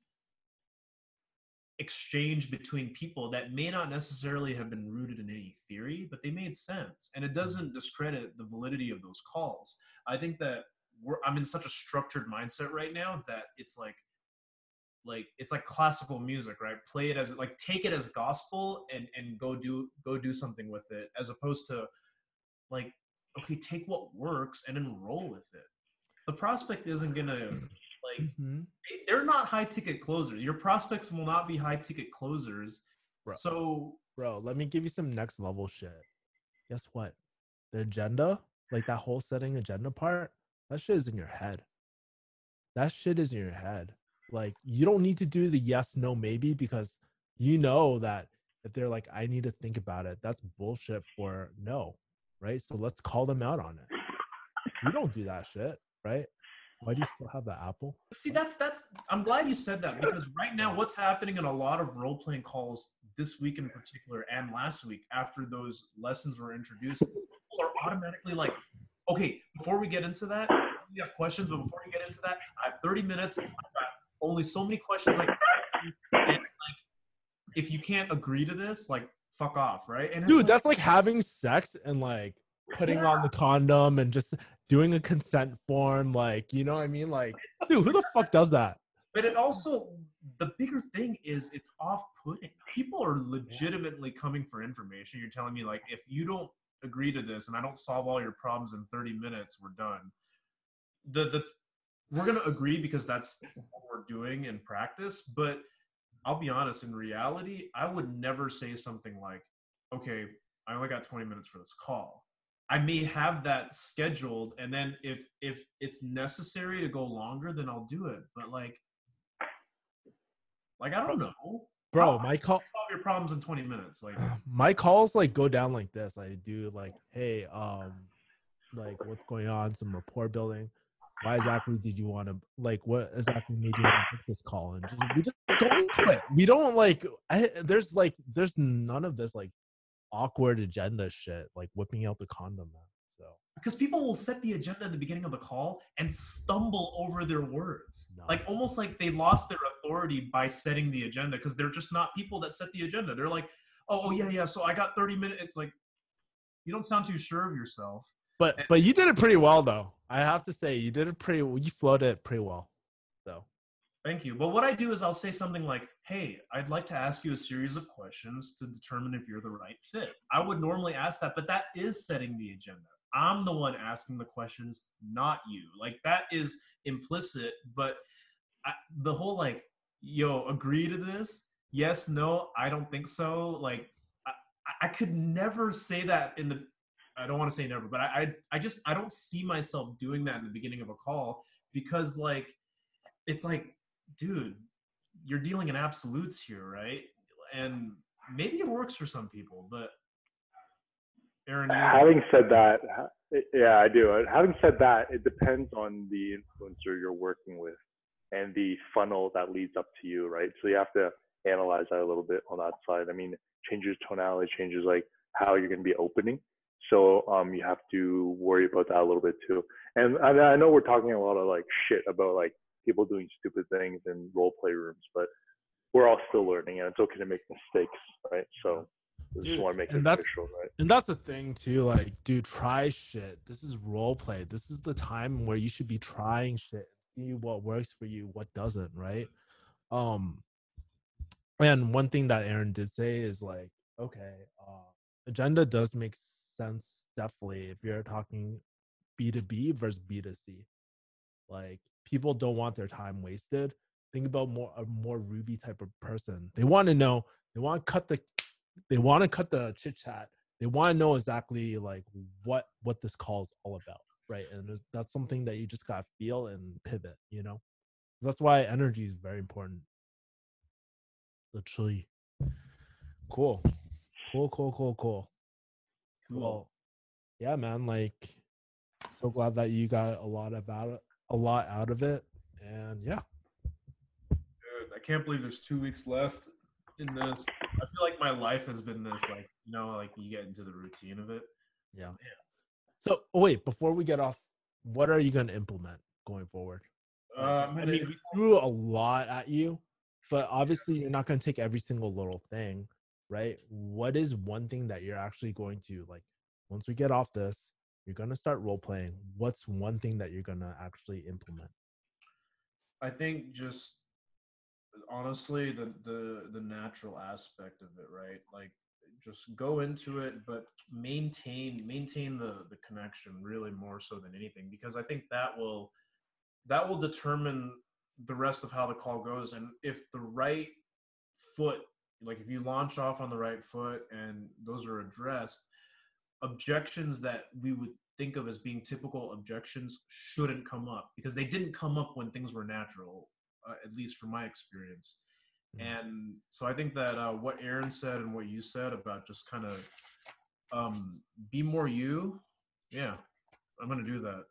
Speaker 2: exchange between people that may not necessarily have been rooted in any theory, but they made sense. And it doesn't discredit the validity of those calls. I think that I'm in such a structured mindset right now that it's like it's like classical music, right? Play it as like take it as gospel and go do something with it, as opposed to like, okay, take what works and then roll with it. The prospect isn't gonna like they're not high ticket closers. Your prospects will not be high ticket closers.
Speaker 6: Bro, let me give you some next level shit. Guess what? The agenda, like that whole setting agenda part, that shit is in your head. That shit is in your head. Like you don't need to do the yes, no, maybe because you know that if they're like, I need to think about it, that's bullshit for no, right? So let's call them out on it. You don't do that shit, right? Why do you still have the Apple?
Speaker 2: See, that's I'm glad you said that, because right now what's happening in a lot of role-playing calls this week in particular and last week after those lessons were introduced, people are automatically like, okay, before we get into that, we have questions, but before we get into that, I have 30 minutes. I've got only so many questions and like if you can't agree to this, like fuck off, right? And
Speaker 6: dude,
Speaker 2: like,
Speaker 6: that's like having sex and like putting on the condom and just doing a consent form, like, you know what I mean? Like, dude, who the fuck does that?
Speaker 2: But it also, the bigger thing is it's off-putting. People are legitimately coming for information. You're telling me, like, if you don't agree to this and I don't solve all your problems in 30 minutes, we're done. We're going to agree because that's what we're doing in practice. But I'll be honest, in reality, I would never say something like, okay, I only got 20 minutes for this call. I may have that scheduled, and then if it's necessary to go longer, then I'll do it. But like I don't know,
Speaker 6: bro.
Speaker 2: My call solve your problems in 20 minutes. Like
Speaker 6: my calls like go down like this. I do like, hey, like what's going on? Some rapport building. Why exactly did you want to like? What exactly made you want to book this call? And we just go into it. We don't like. There's none of this like awkward agenda shit, like whipping out the condom. So
Speaker 2: because people will set the agenda at the beginning of the call and stumble over their words, like almost like they lost their authority by setting the agenda because they're just not people that set the agenda. They're like, oh yeah, so I got 30 minutes. It's like, you don't sound too sure of yourself.
Speaker 6: But you did it pretty well, though. I have to say, you did it pretty. You flowed it pretty well. So
Speaker 2: thank you. But what I do is I'll say something like, hey, I'd like to ask you a series of questions to determine if you're the right fit. I would normally ask that, but that is setting the agenda. I'm the one asking the questions, not you. Like that is implicit, but the whole like, yo, agree to this? Yes, no, I don't think so. Like I could never say that in the, I don't want to say never, but I don't see myself doing that in the beginning of a call because like, it's like, dude, you're dealing in absolutes here, right? And maybe it works for some people, but Aaron,
Speaker 5: having said that, yeah, I do. Having said that, it depends on the influencer you're working with and the funnel that leads up to you, right? So you have to analyze that a little bit on that side. I mean, changes tonality, changes like how you're going to be opening. So you have to worry about that a little bit too. And I know we're talking a lot of like shit about like people doing stupid things in role play rooms, but we're all still learning and it's okay to make mistakes, right? So I
Speaker 6: Dude,
Speaker 5: just want to make it
Speaker 6: and that's
Speaker 5: official, right?
Speaker 6: and that's the thing too. Like, dude, try shit. This is role play. This is the time where you should be trying shit, see what works for you, what doesn't, right? Um, and one thing that Aaron did say is like, okay, agenda does make sense definitely if you're talking B2B versus B2C. Like, people don't want their time wasted. Think about a more Ruby type of person. They want to know, they want to cut the chit chat. They want to know exactly like what this call is all about, right? And that's something that you just gotta feel and pivot. That's why energy is very important. Literally. Cool.
Speaker 2: Cool.
Speaker 6: Well, yeah, man. Like, so glad that you got a lot out of it, and yeah.
Speaker 2: Dude, I can't believe there's 2 weeks left in this. I feel like my life has been this, like, like you get into the routine of it.
Speaker 6: Yeah. So, wait, before we get off, what are you going to implement going forward? I mean, we threw a lot at you, but obviously you're not going to take every single little thing, right? What is one thing that you're actually going to, like, once we get off this, you're going to start role playing. What's one thing that you're going to actually implement?
Speaker 2: I think just honestly the natural aspect of it, right? Like, just go into it, but maintain the connection really more so than anything, because I think that will determine the rest of how the call goes. And if the right foot, like if you launch off on the right foot and those are addressed, objections that we would think of as being typical objections shouldn't come up, because they didn't come up when things were natural, at least from my experience. And so I think that what Aaron said and what you said about just kind of be more you, yeah, I'm gonna do that.